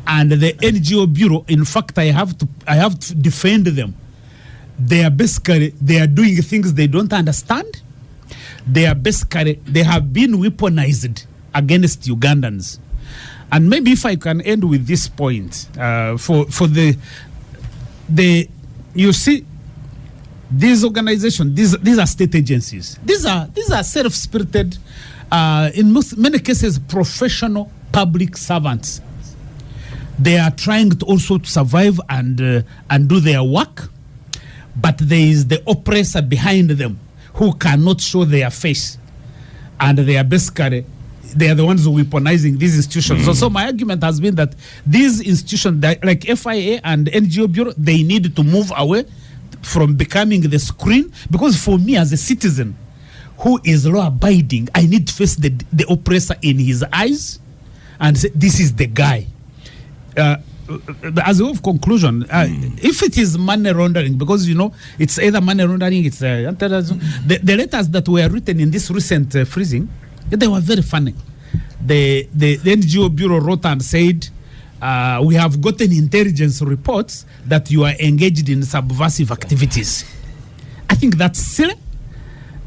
and the NGO Bureau, in fact, I have to defend them. They are doing things they don't understand. They have been weaponized against Ugandans. And maybe if I can end with this point, for you see, these organizations, these are state agencies. These are self-spirited, in many cases, professional public servants. They are trying to also to survive and do their work, but there is the oppressor behind them who cannot show their face, and they are basically the ones who are weaponizing these institutions. So my argument has been that these institutions, like FIA and NGO Bureau, they need to move away from becoming the screen, because for me as a citizen who is law-abiding, I need to face the oppressor in his eyes and say, this is the guy. As a way of conclusion, if it is money laundering, because it's either money laundering, it's the letters that were written in this recent freezing, they were very funny. The NGO Bureau wrote and said, we have gotten intelligence reports that you are engaged in subversive activities. I think that's silly,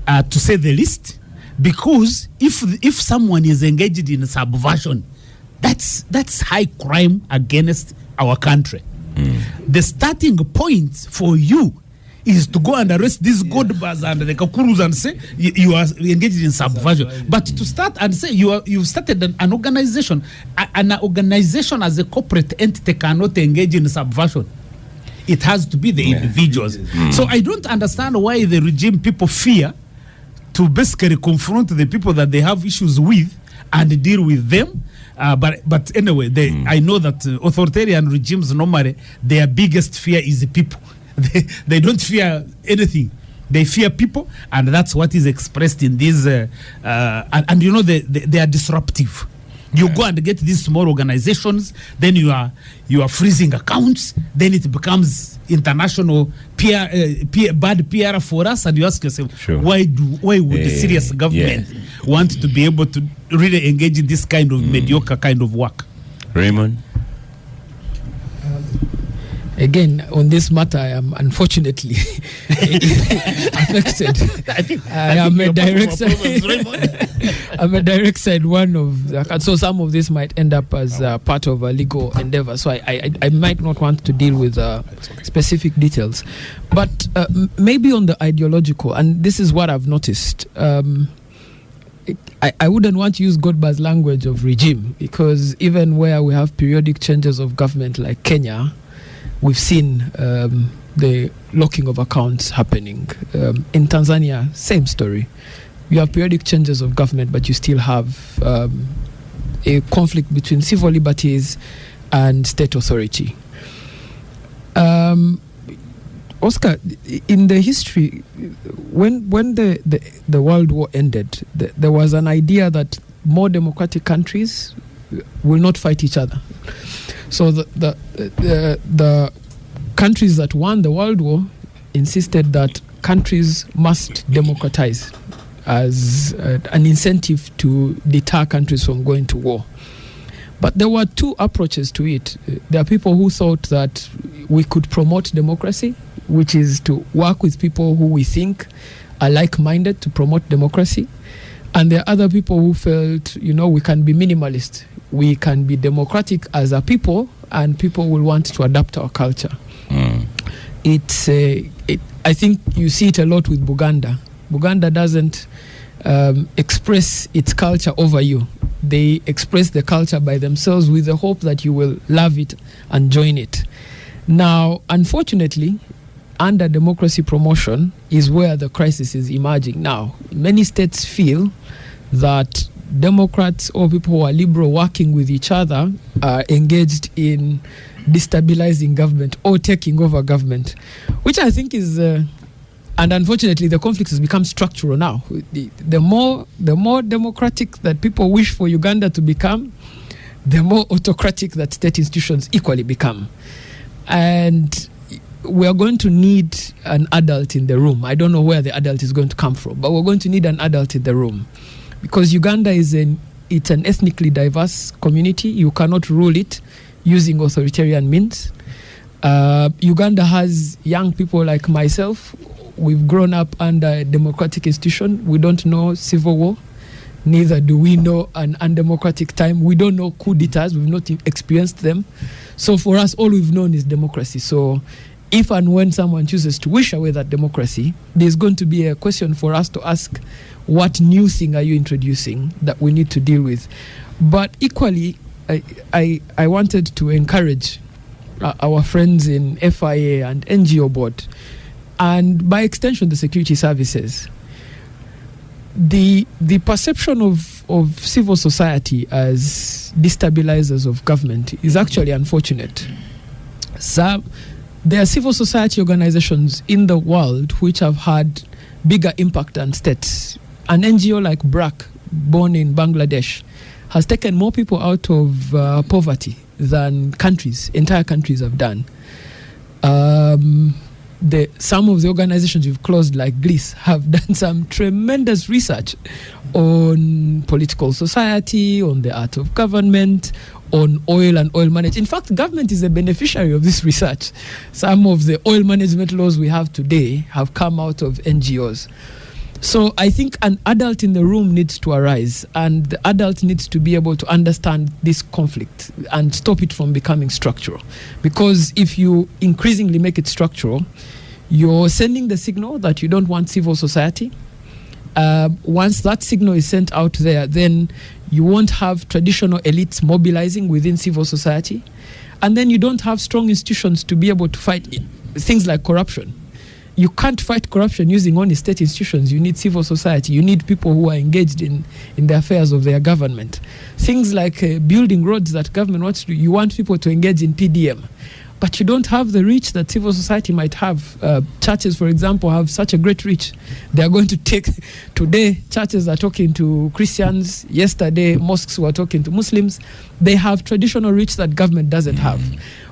to say the least, because if someone is engaged in subversion, that's high crime against our country. The starting point for you is to go and arrest these Godbers and the Kakurus and say you are engaged in subversion. But to start and say you've started an organization, an organization as a corporate entity cannot engage in subversion. It has to be the individuals. So I don't understand why the regime people fear to basically confront the people that they have issues with and deal with them. But anyway, I know that authoritarian regimes normally their biggest fear is the people. They don't fear anything. They fear people, and that's what is expressed in these. They are disruptive. You go and get these small organizations, then you are freezing accounts. Then it becomes international bad PR for us, and you ask yourself, why would the serious government want to be able to really engage in this kind of mediocre kind of work? Raymond? Again, on this matter, I am unfortunately affected. I am a direct side. I'm a direct side one of, so some of this might end up as part of a legal endeavor. So I might not want to deal with specific details, but maybe on the ideological, and this is what I've noticed. I wouldn't want to use Godber's language of regime, because even where we have periodic changes of government like Kenya, we've seen the locking of accounts happening. In Tanzania, same story. you have periodic changes of government, but you still have a conflict between civil liberties and state authority. Oscar, in the history, when the World War ended, there was an idea that more democratic countries will not fight each other. So the countries that won the World War insisted that countries must democratize as an incentive to deter countries from going to war. But there were two approaches to it. There are people who thought that we could promote democracy, which is to work with people who we think are like-minded to promote democracy. And there are other people who felt, we can be minimalist. We can be democratic as a people, and people will want to adapt our culture. I think you see it a lot with Buganda. Buganda doesn't express its culture over you. They express the culture by themselves with the hope that you will love it and join it. Now, unfortunately, under democracy promotion is where the crisis is emerging now. Many states feel that Democrats or people who are liberal working with each other are engaged in destabilizing government or taking over government, which I think is, and unfortunately the conflict has become structural now. The more democratic that people wish for Uganda to become, the more autocratic that state institutions equally become. And we are going to need an adult in the room. I don't know where the adult is going to come from, but we're going to need an adult in the room. Because Uganda it's an ethnically diverse community. You cannot rule it using authoritarian means. Uganda has young people like myself. We've grown up under a democratic institution. We don't know civil war. Neither do we know an undemocratic time. We don't know coup d'etats. We've not experienced them. So for us, all we've known is democracy. So if and when someone chooses to wish away that democracy, there's going to be a question for us to ask, what new thing are you introducing that we need to deal with? But equally, I wanted to encourage our friends in FIA and NGO board, and by extension the security services. The perception of civil society as destabilizers of government is actually unfortunate. There are civil society organizations in the world which have had bigger impact than states. An NGO like BRAC, born in Bangladesh, has taken more people out of poverty than entire countries have done. Some of the organizations we've closed, like Greece, have done some tremendous research on political society, on the art of government, on oil and oil management. In fact, government is a beneficiary of this research. Some of the oil management laws we have today have come out of NGOs. So I think an adult in the room needs to arise, and the adult needs to be able to understand this conflict and stop it from becoming structural. Because if you increasingly make it structural, you're sending the signal that you don't want civil society. Once that signal is sent out there, then you won't have traditional elites mobilizing within civil society. And then you don't have strong institutions to be able to fight things like corruption. You can't fight corruption using only state institutions. You need civil society. You need people who are engaged in the affairs of their government. Things like building roads that government wants to do, you want people to engage in PDM. But you don't have the reach that civil society might have. Churches, for example, have such a great reach. They are going to take, today, churches are talking to Christians. Yesterday, mosques were talking to Muslims. They have traditional reach that government doesn't have.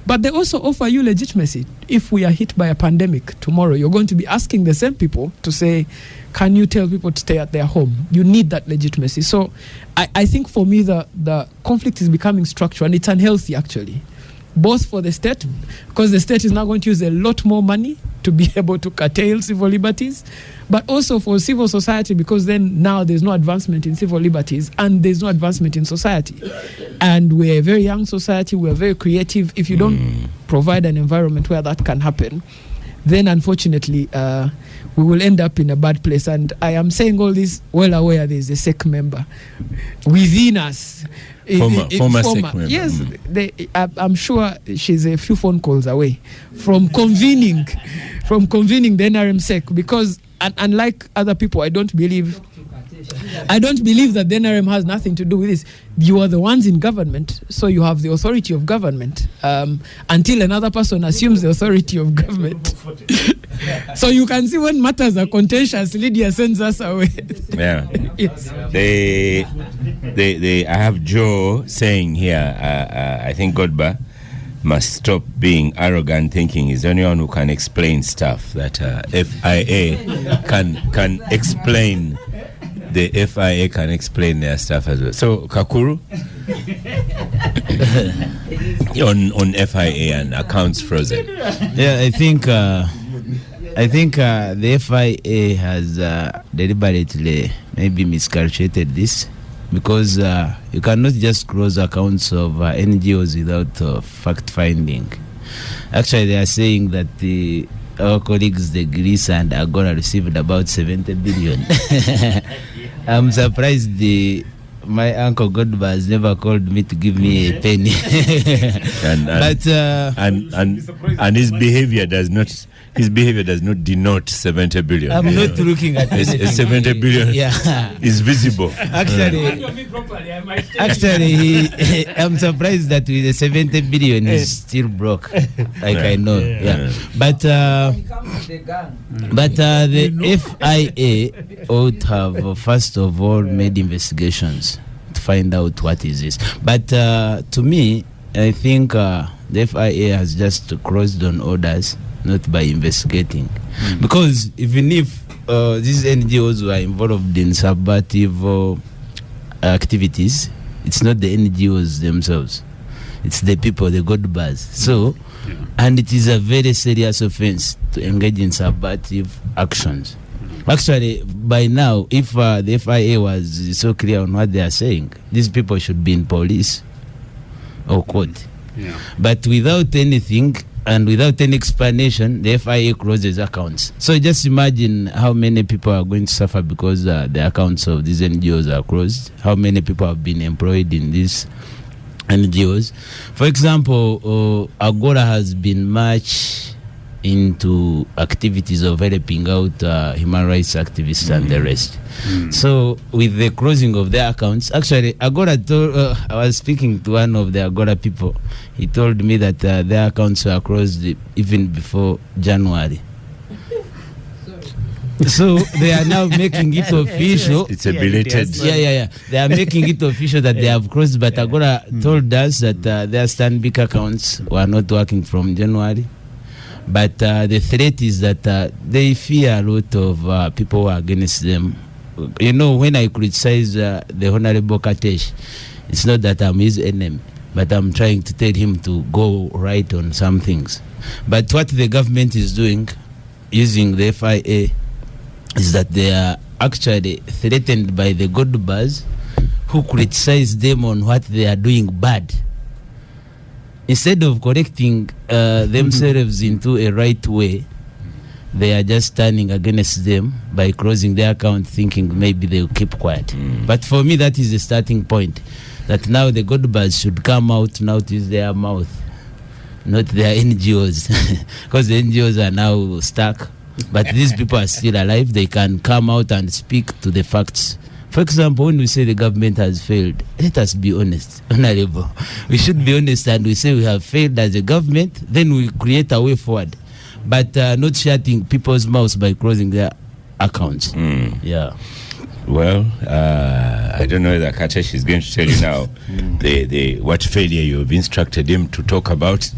But they also offer you legitimacy. If we are hit by a pandemic tomorrow, you're going to be asking the same people to say, can you tell people to stay at their home? You need that legitimacy. So I think for me, the conflict is becoming structural, and it's unhealthy, actually. Both for the state, because the state is now going to use a lot more money to be able to curtail civil liberties, but also for civil society, because then now there's no advancement in civil liberties and there's no advancement in society. And we're a very young society, we're very creative. If you don't provide an environment where that can happen, then unfortunately we will end up in a bad place. And I am saying all this well aware there's a SEC member within us. Former SEC member. Yes, I'm sure she's a few phone calls away from convening the NRM SEC, because unlike other people, I don't believe I don't believe that the NRM has nothing to do with this. You are the ones in government, so you have the authority of government until another person assumes the authority of government. So you can see when matters are contentious, Lydia sends us away. Yeah. Yes. I have Joe saying here, I think Godber must stop being arrogant, thinking he's the only one who can explain stuff, that FIA can explain. The FIA can explain their stuff as well. So, Kakuru, on FIA and accounts frozen. Yeah, I think the FIA has deliberately maybe miscalculated this, because you cannot just close accounts of NGOs without fact-finding. Actually, they are saying that our colleagues, the Greece and Agora, received about 70 billion. I'm surprised my uncle Godber has never called me to give me a penny. and his behavior does not. His behavior does not denote 70 billion. I'm not looking at it. 70 billion is visible. Actually, I'm surprised that with the 70 billion he's still broke. I know. Yeah. But the FIA ought to have first of all made investigations to find out what is this. But to me, I think the FIA has just closed on orders, not by investigating. Because even if these NGOs were involved in subversive activities, it's not the NGOs themselves, it's the people, the Godbers. So, and it is a very serious offense to engage in subversive actions. Actually, by now, if the FIA was so clear on what they are saying, these people should be in police or court. Yeah. But without anything and without any explanation, the FIA closes accounts. So just imagine how many people are going to suffer because the accounts of these NGOs are closed. How many people have been employed in these NGOs. For example, Agora has been much into activities of helping out human rights activists and the rest. So with the closing of their accounts, actually Agora told, I was speaking to one of the Agora people. He told me that their accounts were closed even before January. So they are now making it official. It's a belated. Yeah. They are making it official that they have closed, but Agora told us that their Stanbic accounts were not working from January. But the threat is that they fear a lot of people who are against them. You know, when I criticize the Honorable Katesh, it's not that I'm his enemy, but I'm trying to tell him to go right on some things. But what the government is doing, using the FIA, is that they are actually threatened by the Godbers who criticize them on what they are doing bad. Instead of correcting themselves into a right way, they are just turning against them by closing their account, thinking maybe they'll keep quiet. But for me, that is the starting point, that now the Godbers should come out now to use their mouth, not their NGOs, because the NGOs are now stuck. But these people are still alive. They can come out and speak to the facts. For example, when we say the government has failed, let us be honest, honorable. We should be honest and we say we have failed as a government, then we create a way forward. But not shutting people's mouths by closing their accounts. Yeah. Well, I don't know whether Katesh is going to tell you now what failure you have instructed him to talk about.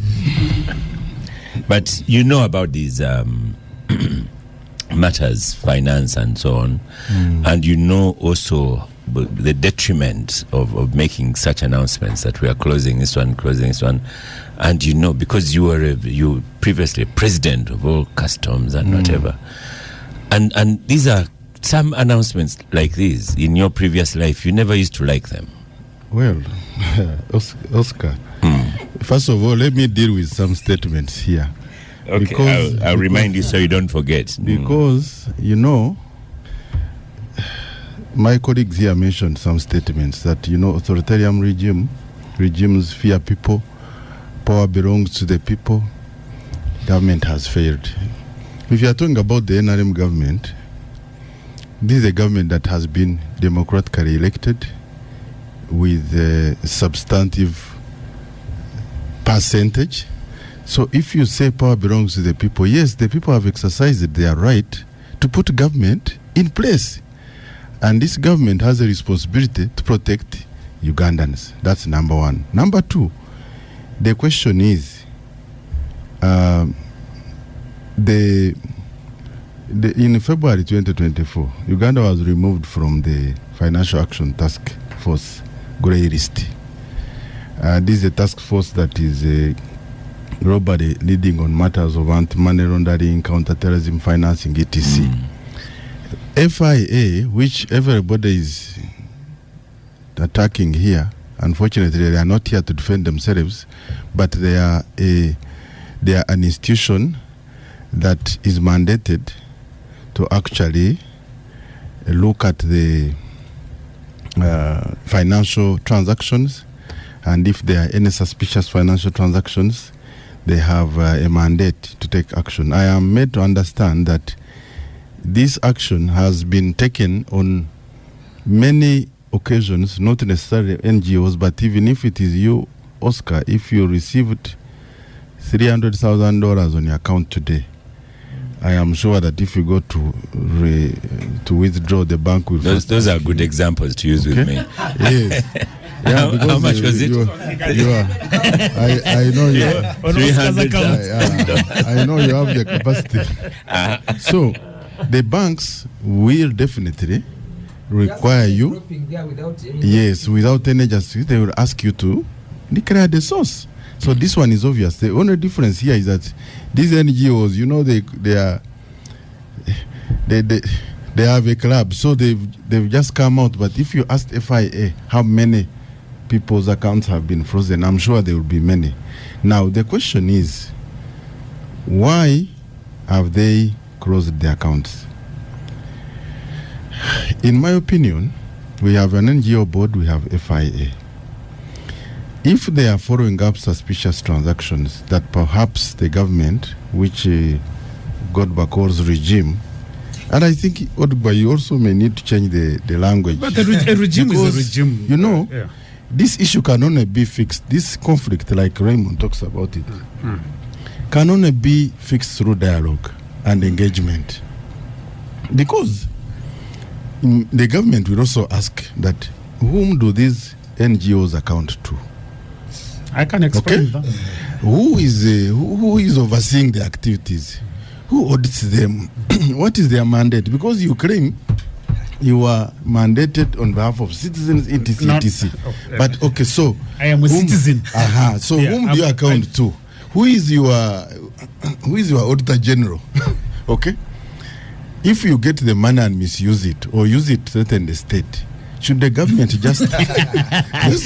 But you know about these matters, finance and so on, and you know also the detriment of making such announcements that we are closing this one, and you know, because you were you previously president of all customs and whatever, and these are some announcements like these in your previous life, you never used to like them. Well, Oscar, first of all, let me deal with some statements here. Okay, because I'll remind you so you don't forget. Because, you know, my colleagues here mentioned some statements that, you know, authoritarian regimes fear people, power belongs to the people, government has failed. If you are talking about the NRM government, this is a government that has been democratically elected with a substantive percentage. So if you say power belongs to the people, yes, the people have exercised their right to put government in place. And this government has a responsibility to protect Ugandans. That's number one. Number two, the question is, in February 2024, Uganda was removed from the Financial Action Task Force grey list. This is a task force that is globally leading on matters of anti-money laundering, counter-terrorism financing, etc. FIA, which everybody is attacking here, unfortunately they are not here to defend themselves, but they are an institution that is mandated to actually look at the financial transactions, and if there are any suspicious financial transactions, they have a mandate to take action. I am made to understand that this action has been taken on many occasions, not necessarily NGOs, but even if it is you, Oscar, if you received $300,000 on your account today, I am sure that if you go to withdraw, the bank will... Those are good examples to use with me. Yes. Yeah, how much was it? I know you. 300,000. I know you have the capacity. So the banks will definitely require you. Yes, without any justice, they will ask you to declare the source. So this one is obvious. The only difference here is that these NGOs, you know, they have a club, so they've just come out. But if you ask FIA how many people's accounts have been frozen, I'm sure there will be many. Now the question is, why have they closed their accounts? In my opinion, we have an NGO board, we have FIA. If they are following up suspicious transactions that perhaps the government, which Godber calls regime, and I think Godber, you also may need to change the language. But a regime is a regime. You know, this issue can only be fixed. This conflict, like Raymond talks about it, can only be fixed through dialogue and engagement. Because the government will also ask that whom do these NGOs account to? I can explain that. Who is overseeing the activities? Who audits them? What is their mandate? Because you claim you are mandated on behalf of citizens, etc. But okay, so I am a citizen. So whom do you account to? Who is your auditor general? Okay. If you get the money and misuse it or use it to threaten the state, should the government just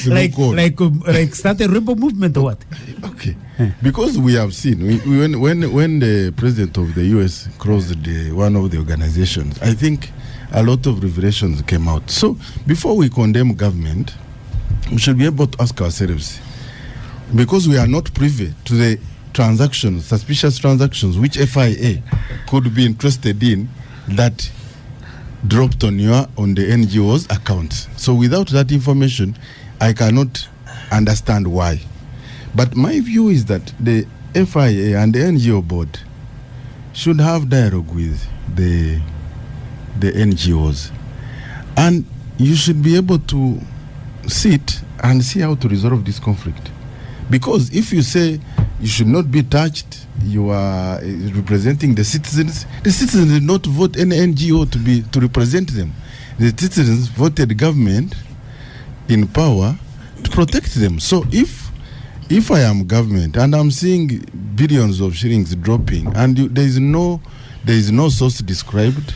like start a rebel movement or what? Okay, because we have seen when the president of the US closed one of the organizations, I think a lot of revelations came out. So before we condemn government, we should be able to ask ourselves, because we are not privy to the transactions, suspicious transactions, which FIA could be interested in, that dropped on the NGO's account. So without that information, I cannot understand why. But my view is that the FIA and the NGO board should have dialogue with the NGOs, and you should be able to sit and see how to resolve this conflict. Because if you say you should not be touched, you are representing the citizens. The citizens did not vote any NGO to represent them. The citizens voted government in power to protect them. So if I am government and I'm seeing billions of shillings dropping, and there is no source described,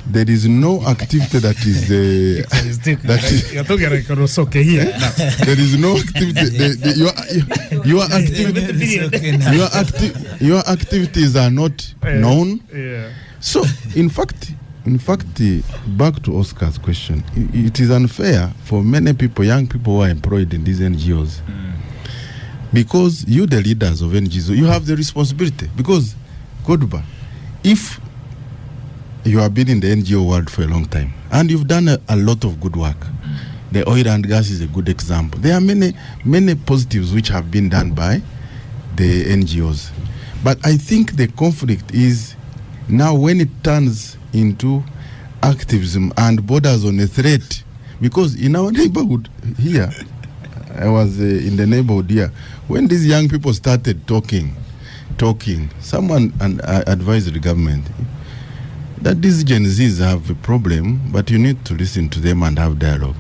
there is no activity that is you're talking like Rosoke here. There is no activity. Your activities are not known. So in fact, back to Oscar's question, it is unfair for many people, young people who are employed in these NGOs, because you, the leaders of NGOs, you have the responsibility. Because Godber, if you have been in the NGO world for a long time, and you've done a lot of good work. The oil and gas is a good example. There are many positives which have been done by the NGOs. But I think the conflict is now when it turns into activism and borders on a threat. Because in our neighborhood here, I was in the neighborhood here, when these young people started talking, someone advised the government that these Gen Zs have a problem, but you need to listen to them and have dialogue.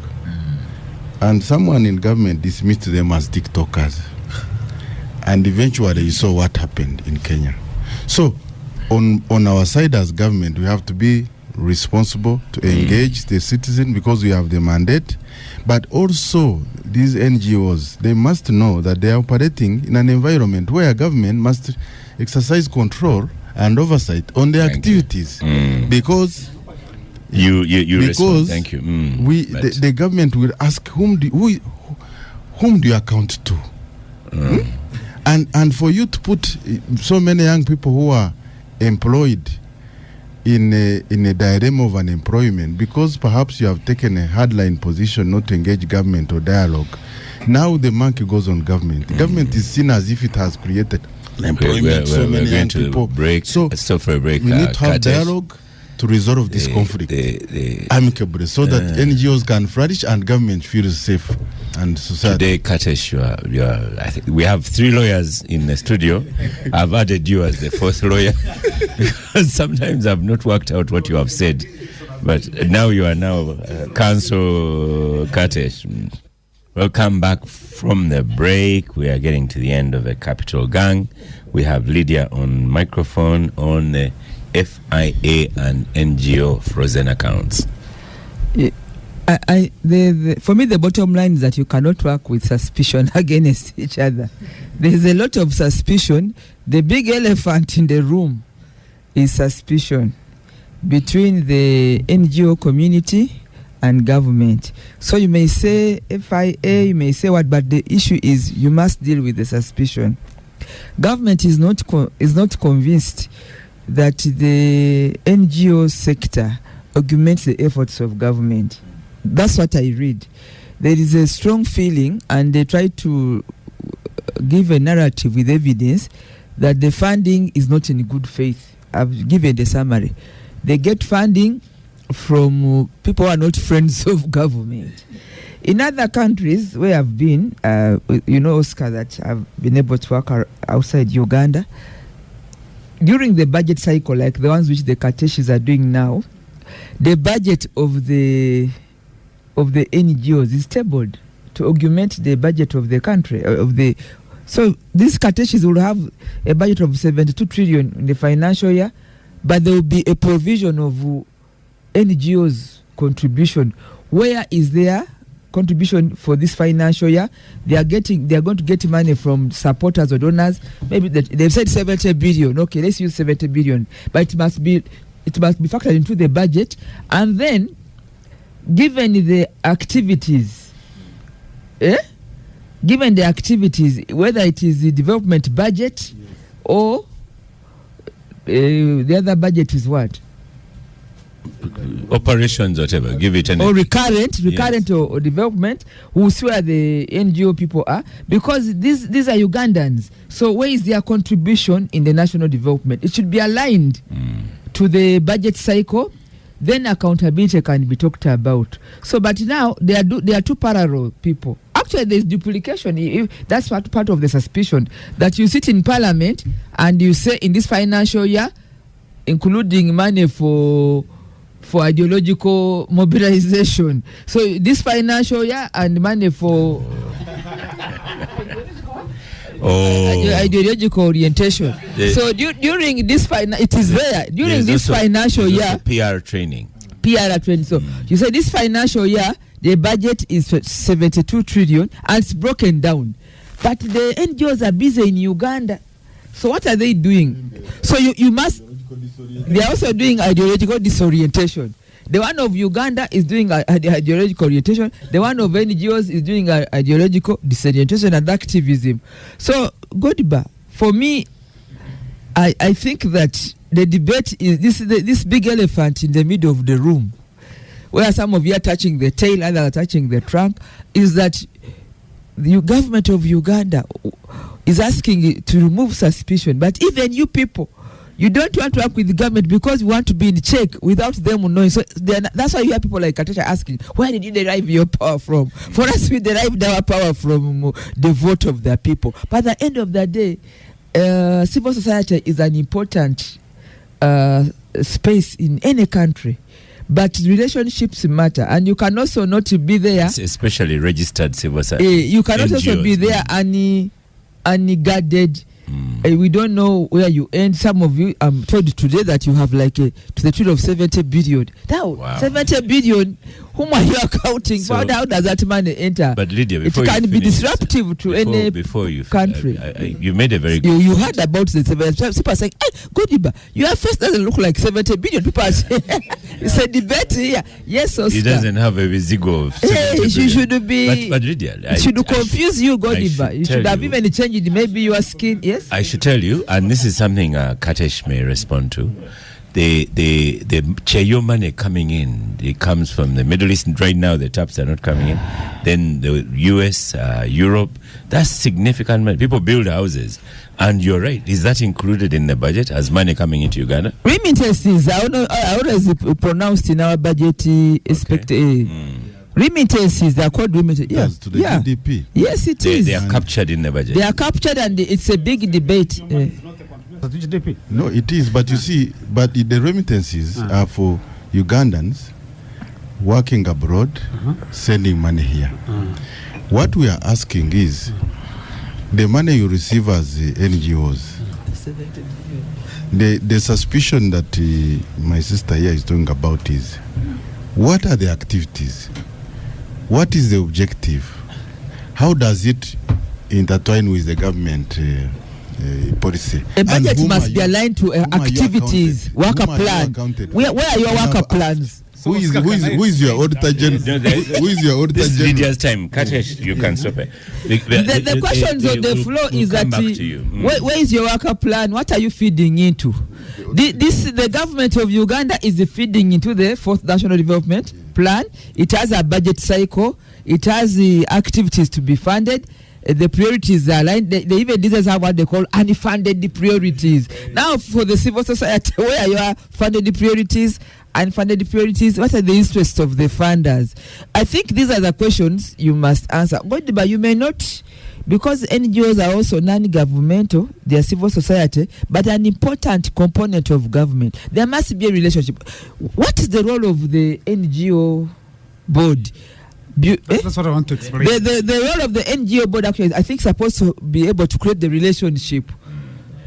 And someone in government dismissed them as TikTokers. And eventually you saw what happened in Kenya. So on our side as government, we have to be responsible to engage the citizen because we have the mandate. But also these NGOs, they must know that they are operating in an environment where government must exercise control and oversight on their activities. Because thank you. The government will ask whom do you account to? And for you to put so many young people who are employed in a dilemma of unemployment because perhaps you have taken a hardline position not to engage government or dialogue. Now the monkey goes on government. The government is seen as if it has created employment. So many young people. Stop for a break. We need to have dialogue to resolve this conflict amicably so that NGOs can flourish and government feels safe and society. Today, Katesh, I think we have 3 lawyers in the studio. I've added you as the 4th lawyer because sometimes I've not worked out what you have said. But now you are Counsel Katesh. Welcome back from the break. We are getting to the end of the Capital Gang. We have Lydia on microphone on the FIA and NGO frozen accounts. For me, the bottom line is that you cannot work with suspicion against each other. There's a lot of suspicion. The big elephant in the room is suspicion between the NGO community and government. So you may say FIA, you may say what, but the issue is you must deal with the suspicion. Government is not convinced that the NGO sector augments the efforts of government. That's what I read. There is a strong feeling, and they try to give a narrative with evidence that the funding is not in good faith. I've given the summary. They get funding from people who are not friends of government. In other countries where I've been, Oscar, that I've been able to work outside Uganda, during the budget cycle, like the ones which the Kateshis are doing now, the budget of the NGOs is tabled to augment the budget of the country. So these Kateshis will have a budget of 72 trillion in the financial year, but there will be a provision of NGOs contribution. Where is their contribution for this financial year? They are going to get money from supporters or donors. Maybe they've said 70 billion. Okay, let's use 70 billion, but it must be factored into the budget. And then, given the activities, whether it is the development budget or the other budget is what? Operations, whatever, give it or recurrent yes. or development. We'll see where the NGO people are, because these are Ugandans. So where is their contribution in the national development? It should be aligned to the budget cycle. Then accountability can be talked about. So, but now they are two parallel people. Actually, there's duplication. That's part of the suspicion that you sit in parliament and you say in this financial year, including money for ideological mobilization. So this financial year and money for ideological orientation. So during this it is there during this financial year. PR training. So you say this financial year the budget is 72 trillion and it's broken down, but the NGOs are busy in Uganda. So what are they doing? So you must. They are also doing ideological disorientation. The one of Uganda is doing ideological orientation. The one of NGOs is doing ideological disorientation and activism. So, Godber, for me, I think that the debate is this big elephant in the middle of the room, where some of you are touching the tail, others are touching the trunk, is that the government of Uganda is asking to remove suspicion. But even you people, you don't want to work with the government because you want to be in check without them knowing. So that's why you hear people like Katasha asking, where did you derive your power from? For us, we derived our power from the vote of the people. But at the end of the day, civil society is an important space in any country. But relationships matter, and you can also not be there. Especially registered civil society. You cannot NGOs. also be there unguarded. We don't know where you end. Some of you, I'm told today that you have like to the tune of 70 billion. Now, wow. 70 billion, whom are you accounting for? How does that money enter? But Lydia, it can be disruptive to any country. You made a very good You heard about the 70. People are saying, hey, Godber, your face doesn't look like 70 billion. People are saying, it's a debate here. Yes, Oscar. It doesn't have a ziggo of 70 billion. You should be. But Lydia, it should confuse you, Godber. You should have even changed maybe your skin. Yes. I should tell you, and this is something Katesh may respond to. The Cheyo money coming in, it comes from the Middle East. Right now, the taps are not coming in. Then the US, Europe, that's significant money. People build houses. And you're right. Is that included in the budget as money coming into Uganda? Remittances are always pronounced in our budget. Remittances, they are called remittances. Yes, to the GDP. Yes, it is. They are captured in the budget. They are captured, and it's a big debate. GDP. No, it is. But you see, but the remittances are for Ugandans working abroad, sending money here. What we are asking is the money you receive as NGOs. The suspicion that my sister here is talking about is, what are the activities? What is the objective? How does it intertwine with the government policy? A budget must be aligned to activities, worker plan. Where are your worker plans? Who is your auditor general? Who is your auditor general? This is Lydia's time. Katesh, you can stop it. The questions on the floor is that where is your worker plan? What are you feeding into? The government of Uganda is feeding into the 4th National Development Plan. It has a budget cycle. It has the activities to be funded. The priorities are aligned. They even details have what they call unfunded priorities. Now, for the civil society, where are your funded priorities? Unfunded priorities? What are the interests of the funders? I think these are the questions you must answer. But you may not, because NGOs are also non-governmental, they are civil society, but an important component of government. There must be a relationship. What is the role of the NGO board? That's what I want to explain. The role of the NGO board actually is, I think, supposed to be able to create the relationship.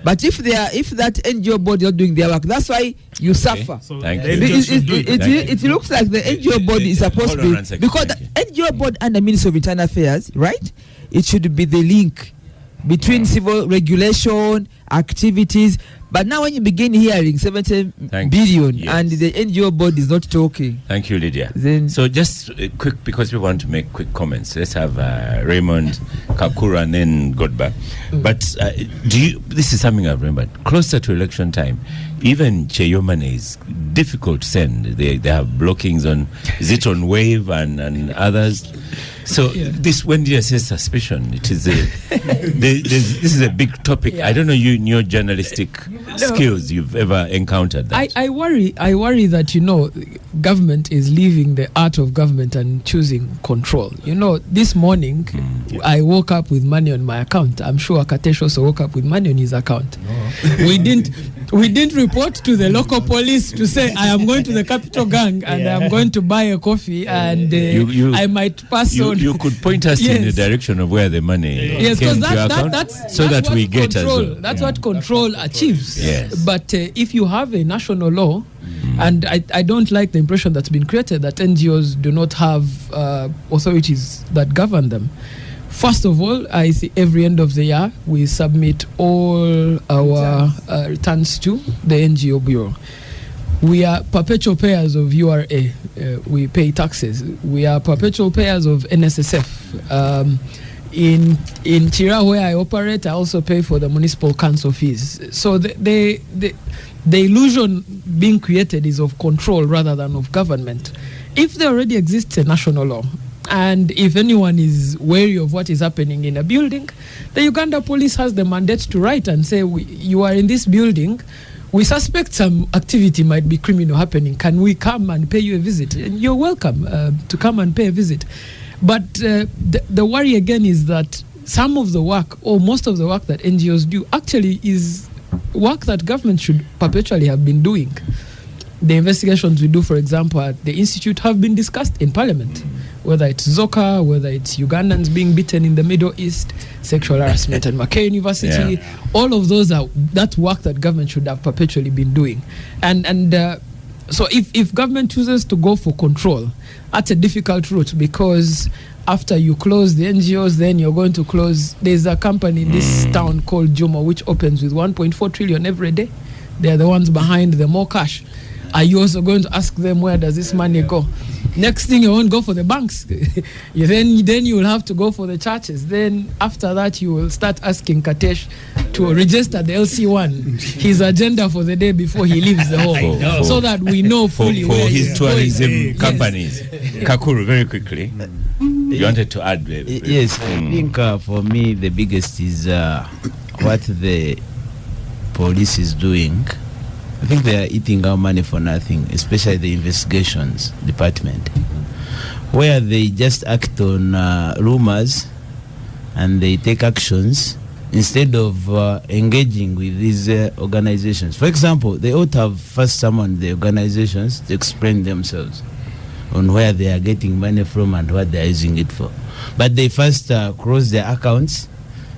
But if that NGO board is not doing their work, that's why you suffer. So Thank you. It looks like the NGO board is supposed to be, because the NGO board and the Ministry of Internal Affairs, right? It should be the link between civil regulation, activities. But now when you begin hearing 70 billion and the NGO board is not talking. Thank you, Lydia. Then so just quick, because we want to make quick comments. Let's have Raymond, Kakura, and then Godber. But this is something I've remembered. Closer to election time, even Cheyo money is difficult to send. They have blockings on, is it on Wave and others? So this, when you say suspicion, it is this is a big topic. I don't know in your journalistic skills you've ever encountered that. I worry that government is leaving the art of government and choosing control. This morning I woke up with money on my account. I'm sure Katesh also woke up with money on his account. We didn't report to the local police to say I am going to the Capital Gang and I am going to buy a coffee and I might pass on. You could point us in the direction of where the money came to your account, that's that we get control, as well. That's what control achieves. Yes. But if you have a national law, and I don't like the impression that's been created that NGOs do not have authorities that govern them. First of all, I see every end of the year we submit all our returns to the NGO Bureau. We are perpetual payers of URA. We pay taxes. We are perpetual payers of NSSF. In Chira, where I operate, I also pay for the municipal council fees. So the illusion being created is of control rather than of government. If there already exists a national law, and if anyone is wary of what is happening in a building, the Uganda police has the mandate to write and say, you are in this building, we suspect some activity might be criminal happening. Can we come and pay you a visit? And you're welcome to come and pay a visit. But the worry again is that some of the work, or most of the work that NGOs do, actually is work that government should perpetually have been doing. The investigations we do, for example, at the Institute have been discussed in Parliament, whether it's Zoka, whether it's Ugandans being beaten in the Middle East, sexual harassment at Mackay University. All of those are that work that government should have perpetually been doing. And so if government chooses to go for control, that's a difficult route, because after you close the NGOs, then you're going to close. There's a company in this town called Jomo, which opens with 1.4 trillion every day. They're the ones behind the more cash. Are you also going to ask them, where does this money go? Next thing, you won't go for the banks. then you will have to go for the churches. Then after that, you will start asking Katesh to register the LC1, his agenda for the day before he leaves the home, so that we know fully for where his he's tourism going. companies. Kakuru, very quickly. You wanted to add? Yes, I think for me the biggest is what the police is doing. I think they are eating our money for nothing, especially the investigations department, where they just act on rumors and they take actions instead of engaging with these organizations. For example, they ought to have first summoned the organizations to explain themselves on where they are getting money from and what they are using it for. But they first close their accounts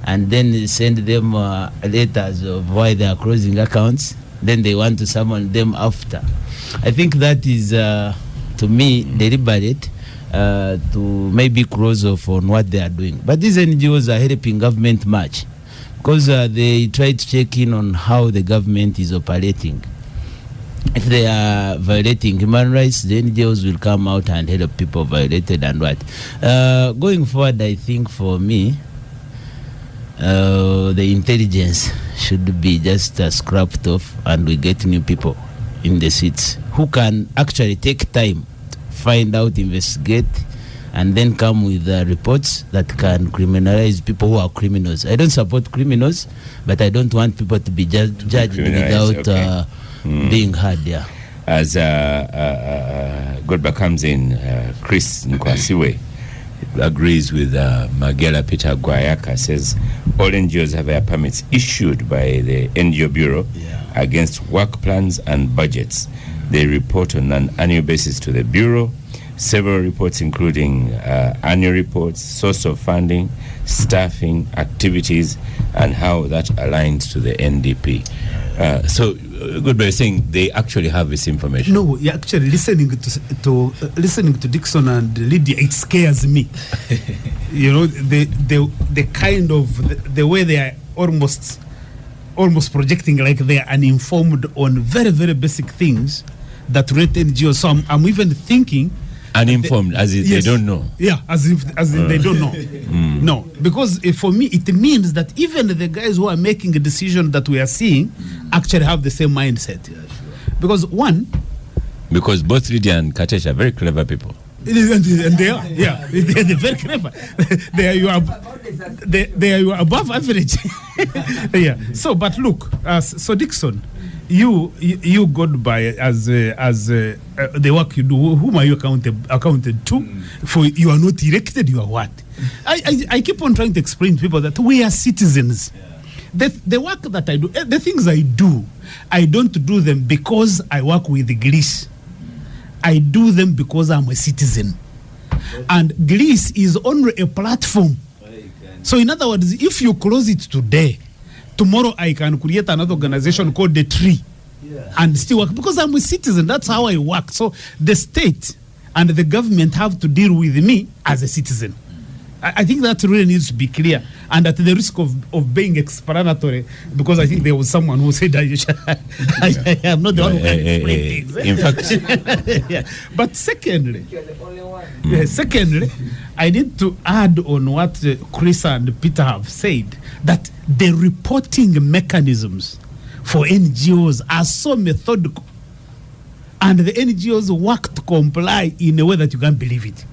and then send them letters of why they are closing accounts. Then they want to summon them after. I think that is, to me, deliberate to maybe close off on what they are doing. But these NGOs are helping government much, because they try to check in on how the government is operating. If they are violating human rights, the NGOs will come out and help people violated and what. Going forward, I think for me, the intelligence should be just scrapped off, and we get new people in the seats who can actually take time to find out, investigate, and then come with reports that can criminalize people who are criminals. I don't support criminals, but I don't want people to be judged without being heard. Yeah. As Godber comes in, Chris Nkwasiwe agrees with Magela Peter Guayaka, says all NGOs have their permits issued by the NGO Bureau against work plans and budgets. They report on an annual basis to the Bureau. Several reports, including annual reports, source of funding, staffing, activities, and how that aligns to the NDP. So, Godber is saying they actually have this information. No, you're actually listening to Dixon and Lydia. It scares me. You know, the kind of the way they are almost projecting like they are uninformed on very, very basic things that rate NGOs. So I'm even thinking. Uninformed, as if they don't know. Yeah, as if they don't know. No, because for me it means that even the guys who are making a decision that we are seeing actually have the same mindset. Because both Lydia and Katesh are very clever people. And they are, they're very clever. they are you above average. Yeah. So, but look, so Dixon, you got by as the work you do. Whom are you accounted to? For you are not elected. You are what? I keep on trying to explain to people that we are citizens. The work that I do, the things I do, I don't do them because I work with Greece. I do them because I'm a citizen. And Greece is only a platform. So in other words, if you close it today, tomorrow I can create another organization called The Tree and still work because I'm a citizen. That's how I work. So the state and the government have to deal with me as a citizen. I think that really needs to be clear, and at the risk of being explanatory, because I think there was someone who said I am not the one who can explain things. In fact, yeah. But secondly, secondly, I need to add on what Chris and Peter have said, that the reporting mechanisms for NGOs are so methodical, and the NGOs work to comply in a way that you can't believe it.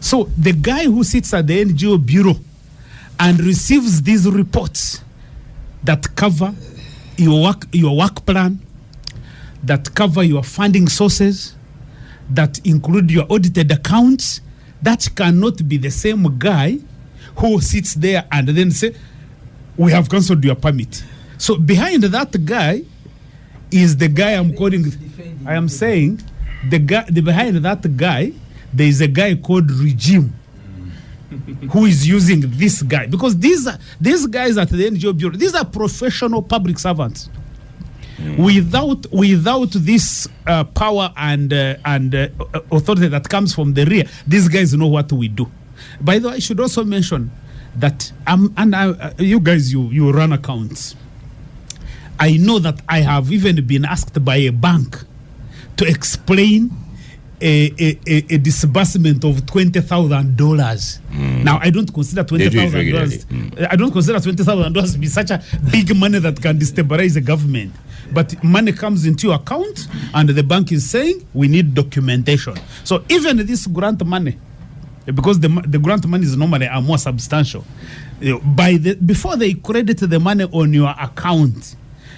So the guy who sits at the NGO bureau and receives these reports that cover your work plan, that cover your funding sources, that include your audited accounts, that cannot be the same guy who sits there and then say, we have cancelled your permit. So behind that guy is the guy I am saying, behind that guy, there is a guy called Regime who is using this guy, because these guys at the NGO bureau, these are professional public servants. Without this power and authority that comes from the rear, these guys know what we do. By the way, I should also mention that you guys, you run accounts. I know that I have even been asked by a bank to explain a disbursement of $20,000. Now, I don't consider $20,000. I don't consider $20,000 to be such a big money that can destabilize a government. But money comes into your account, and the bank is saying we need documentation. So even this grant money, because the grant money is normally are more substantial, before they credit the money on your account,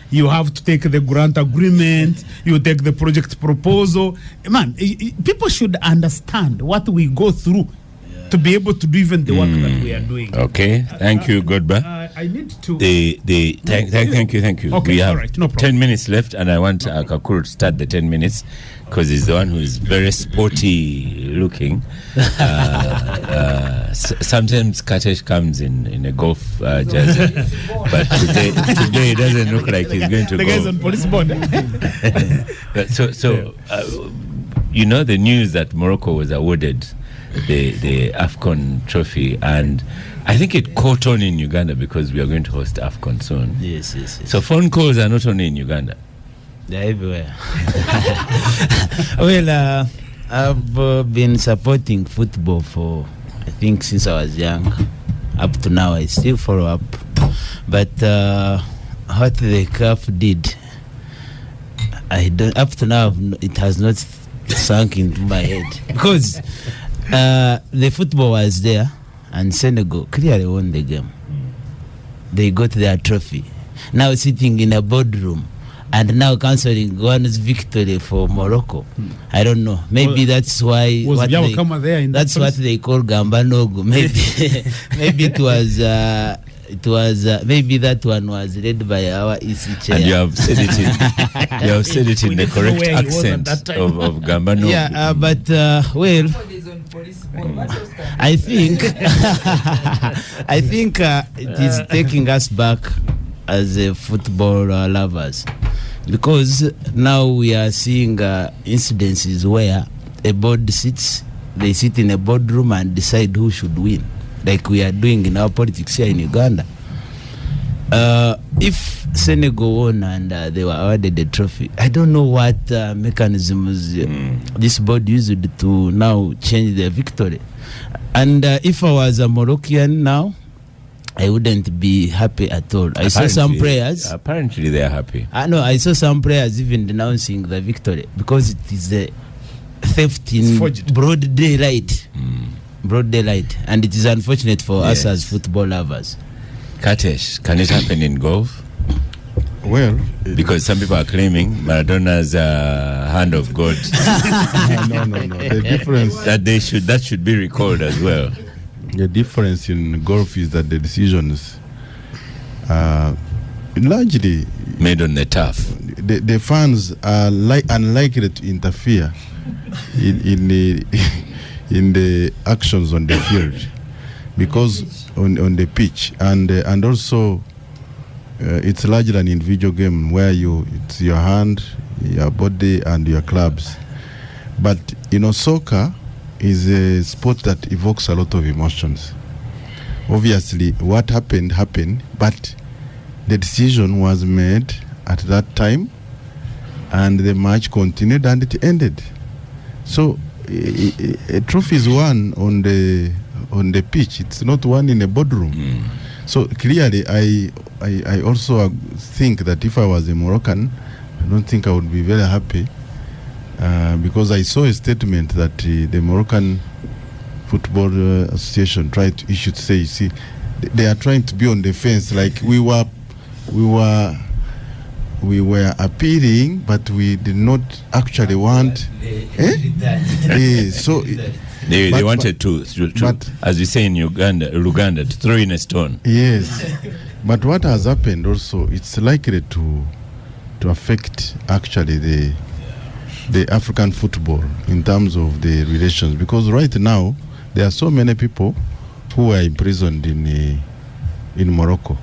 you have to take the grant agreement, you take the project proposal. Man, people should understand what we go through to be able to do even the work that we are doing. Okay, thank you, Godber. I need to... Thank you. Okay, we have all right, no problem. 10 minutes left, and I want Kakuru to start the 10 minutes, because he's the one who is very sporty looking. Sometimes Katesh comes in a golf jersey, but today it doesn't look like he's going to the go. guy's on police bond. You know the news that Morocco was awarded the AFCON trophy, and I think it caught on in Uganda because we are going to host AFCON soon. Yes. So phone calls are not only in Uganda. They're everywhere. Well, I've been supporting football for, I think, since I was young. Up to now, I still follow up. But what the CAF did, I don't. Up to now, it has not sunk into my head, because the football was there, and Senegal clearly won the game. They got their trophy. Now sitting in a boardroom, and now cancelling one's victory for Morocco. I don't know. Maybe that's why. Was Biao there in that's what they call Gambanogo. Maybe it was. Maybe that one was led by our EC chair. And you have said it in the correct accent of Gambanogo. Yeah, but well, I think it is taking us back as a football lovers, because now we are seeing incidences where a board they sit in a boardroom and decide who should win, like we are doing in our politics here in Uganda. If Senegal won and they were awarded the trophy, I don't know what mechanisms this board used to now change their victory. And if I was a Moroccan now, I wouldn't be happy at all. I saw some players. Apparently, they are happy. No, I saw some players even denouncing the victory because it is a theft in broad daylight. Broad daylight. And it is unfortunate for us as football lovers. Katesh, can it happen in golf? Well, because some people are claiming Maradona's hand of God. No. The difference that should be recalled as well. The difference in golf is that the decisions are largely made on the turf. The fans are unlikely to interfere in the actions on the field, because on the pitch, and also it's largely an individual game where it's your hand, your body, and your clubs. But soccer, is a sport that evokes a lot of emotions. Obviously, what happened, but the decision was made at that time, and the match continued and it ended. So a trophy is won on the pitch. It's not won in a boardroom. So clearly, I also think that if I was a Moroccan, I don't think I would be very happy because I saw a statement that the Moroccan Football Association tried to issue to say, you see, they are trying to be on the fence, like we were appealing, but we did not actually want. So they wanted to, as we say in Uganda, to throw in a stone. Yes, but what has happened also, it's likely to affect actually the African football in terms of the relations, because right now there are so many people who are imprisoned in Morocco.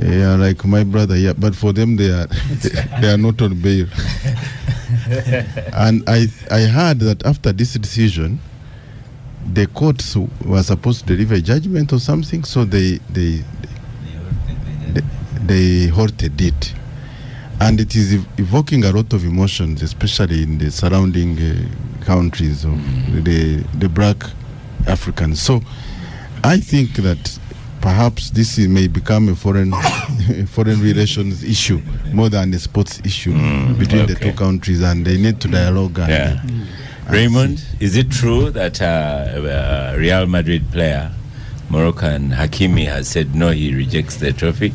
Yeah, like my brother, yeah, but for them they are not on bail. And I heard that after this decision, the courts were supposed to deliver a judgment or something, so they halted it, and it is evoking a lot of emotions, especially in the surrounding countries of the black Africans. So I think that perhaps this may become a foreign relations issue more than a sports issue between the two countries, and they need to dialogue. And Raymond, is it true that a Real Madrid player, Moroccan Hakimi, has said no, he rejects the trophy?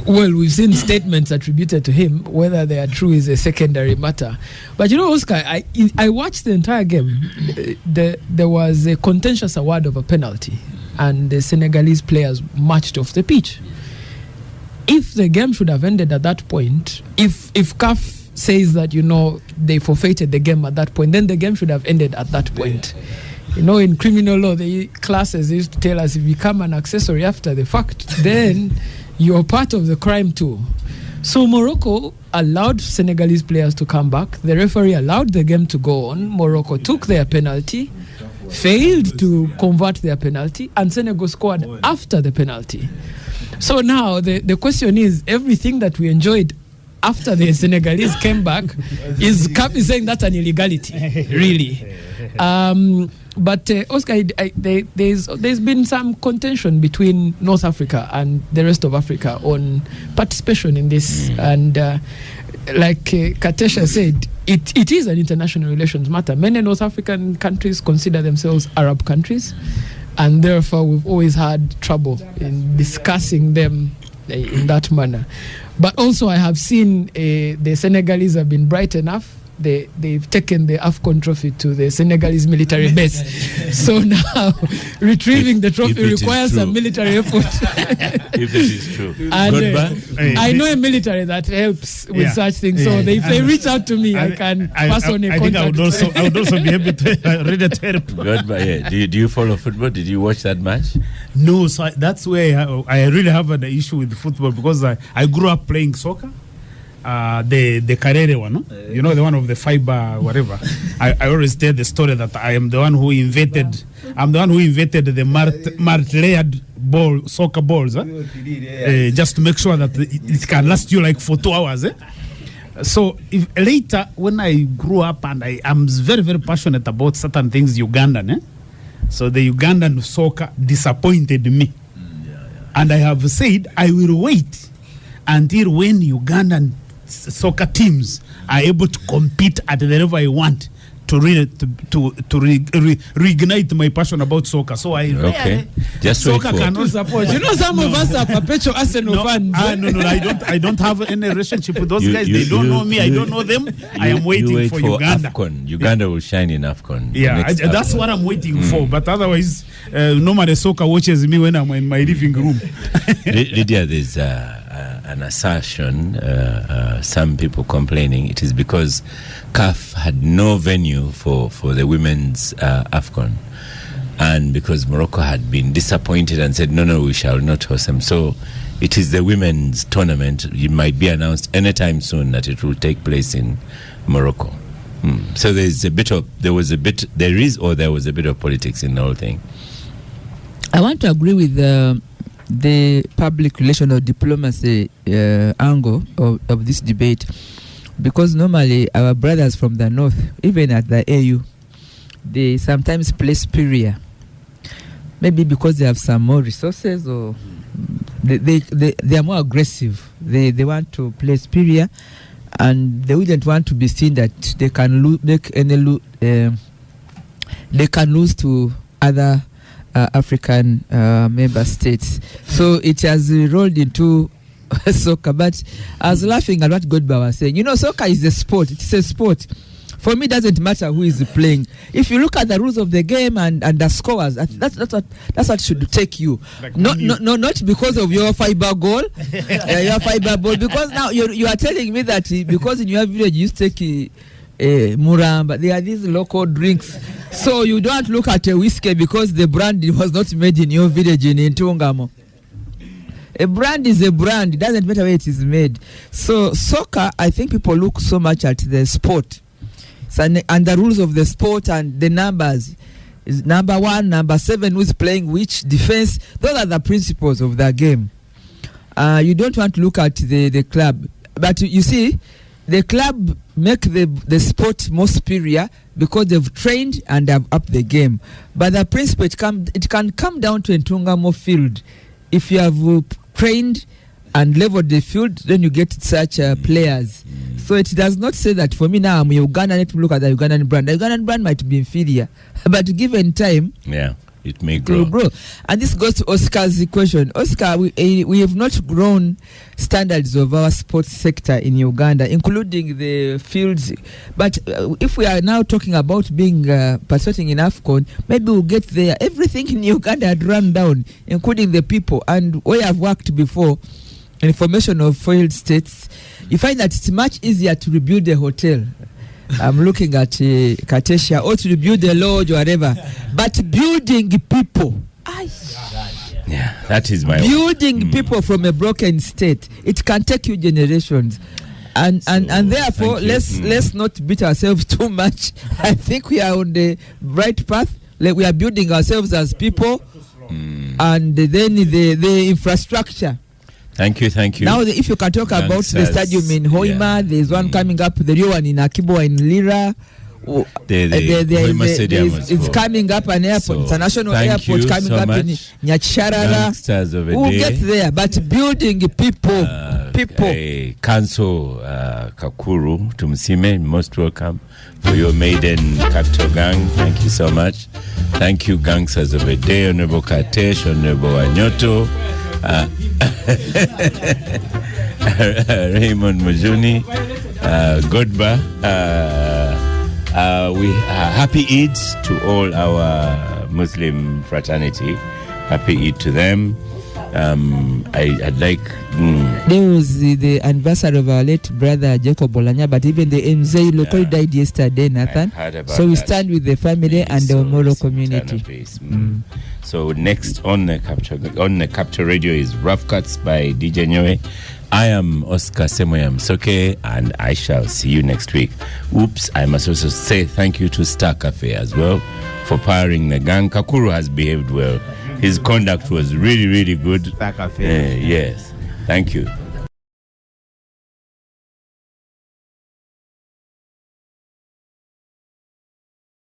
Well, we've seen statements attributed to him. Whether they are true is a secondary matter. But you know, Oscar, I watched the entire game. There was a contentious award of a penalty, and the Senegalese players marched off the pitch. If the game should have ended at that point, if CAF says that, you know, they forfeited the game at that point, then the game should have ended at that point. You know, in criminal law, the classes used to tell us if you become an accessory after the fact, then you're part of the crime too. So Morocco allowed Senegalese players to come back. The referee allowed the game to go on. Morocco took their penalty, failed to convert their penalty, and Senegal scored after the penalty. So now the question is, everything that we enjoyed after the Senegalese came back is saying that's an illegality, really. But Oscar, there's been some contention between North Africa and the rest of Africa on participation in this, and like Katesha said, it is an international relations matter. Many North African countries consider themselves Arab countries, and therefore we've always had trouble in discussing them in that manner. But also I have seen the Senegalese have been bright enough. They've taken the AFCON trophy to the Senegalese military base. So now retrieving the trophy requires some military effort. If this is true. And I know a military that helps with such things. So if they reach out to me, I can pass on a contact. I would also be able to ready to help. Godber, do you follow football? Did you watch that match? No, so that's where I really have an issue with football, because I grew up playing soccer. The Carrere one, no? You know, the one of the fiber, whatever. I always tell the story that I am the one who invented. I'm the one who invented the multi-layered soccer balls, just to make sure that it can last you like for 2 hours. So later, when I grew up, and I am very, very passionate about certain things Ugandan, so the Ugandan soccer disappointed me, and I have said I will wait until when Ugandan soccer teams are able to compete at the level I want to reignite my passion about soccer. So I just soccer wait for cannot support. You know, some of us are perpetual Arsenal fans. No, I don't have any relationship with those guys. They don't know me. I don't know them. I am waiting for Uganda. AFCON. Uganda will shine in AFCON. Yeah, that's what I'm waiting for. But otherwise, nobody soccer watches me when I'm in my living room. Lydia, there's an assertion, some people complaining, it is because CAF had no venue for the women's AFCON, and because Morocco had been disappointed and said, no, we shall not host them. So it is the women's tournament. It might be announced anytime soon that it will take place in Morocco. So there is a bit of politics in the whole thing. I want to agree with the public relation or diplomacy angle of this debate, because normally our brothers from the north, even at the AU, they sometimes play superior, maybe because they have some more resources, or they are more aggressive. They want to play superior, and they wouldn't want to be seen that they can lose to other African member states. So it has rolled into soccer. But I was laughing at what Godber was saying. Soccer is a sport. It's a sport. For me, it doesn't matter who is playing. If you look at the rules of the game and the scores, that's what should take you. Like not because of your fiber goal, your fiber ball. Because now you are telling me that because in your village you take Muramba, there are these local drinks. So you don't look at a whiskey because the brand was not made in your village in Ntungamo. A brand is a brand. It doesn't matter where it is made. So soccer, I think people look so much at the sport. And the rules of the sport and the numbers. Is number 1, number 7, who's playing which, defense. Those are the principles of the game. You don't want to look at the club. But you see, the club make the sport more superior because they've trained and have upped the game. But the principle, it can come down to Ntungamo field. If you have trained and leveled the field, then you get such players. So it does not say that for me now I'm Ugandan, let me look at the Ugandan brand. The Ugandan brand might be inferior, but given time, it may grow. And this goes to Oscar's question. Oscar, we have not grown standards of our sports sector in Uganda, including the fields. But if we are now talking about being participating in AFCON, maybe we'll get there. Everything in Uganda had run down, including the people. And where I've worked before, in formation of failed states, you find that it's much easier to rebuild a hotel. I'm looking at Katesia, or to rebuild a lodge or whatever. But building people, that is my building people from a broken state, it can take you generations. And therefore, let's not beat ourselves too much. I think we are on the right path. Like we are building ourselves as people, and then the infrastructure. Thank you. Now, if you can talk about the stadium in Hoima, there's one coming up, the real one in Akibo in Lira. It's coming up an airport, international airport coming up in Nyacharara. We'll get there, but building people. Council Kakuru Tumsime, most welcome for your maiden capital gang. Thank you so much. Thank you, gangsters of the day, Honorable Katesh, Honorable Anyoto. Raymond Mujuni, Godber. We happy Eid to all our Muslim fraternity. Happy Eid to them. I'd like. There was the anniversary of our late brother Jacob Bolanya, but even the MZ local died yesterday, Nathan. So we stand with the family and the Omoro community. So next on the Capture Radio is Rough Cuts by DJ Nyoe. I am Oscar Semoyam Soke, and I shall see you next week. Oops, I must also say thank you to Star Cafe as well for powering the gang. Kakuru has behaved well. His conduct was really, really good. Star Cafe. Yes. Thank you.